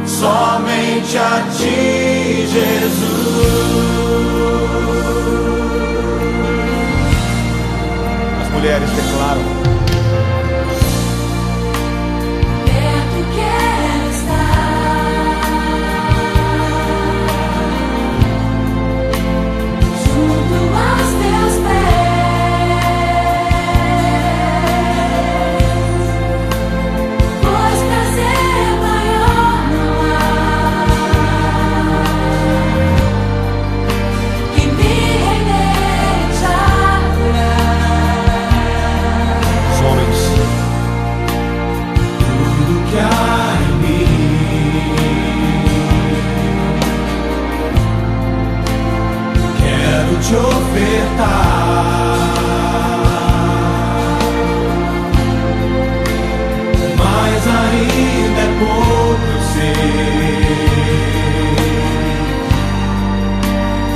Somente a ti, Jesus. As mulheres declaram:
perto quero estar, junto aos teus pés, pois prazer maior não há que me render e te adorar.
Homens, tudo que há em mim quero te ofertar, mas ainda é pouco, eu sei,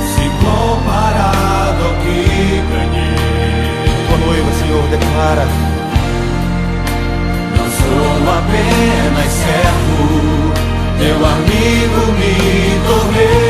se comparado ao que ganhei. Tua noiva, Senhor, declara: não sou apenas servo, teu amigo me tornei.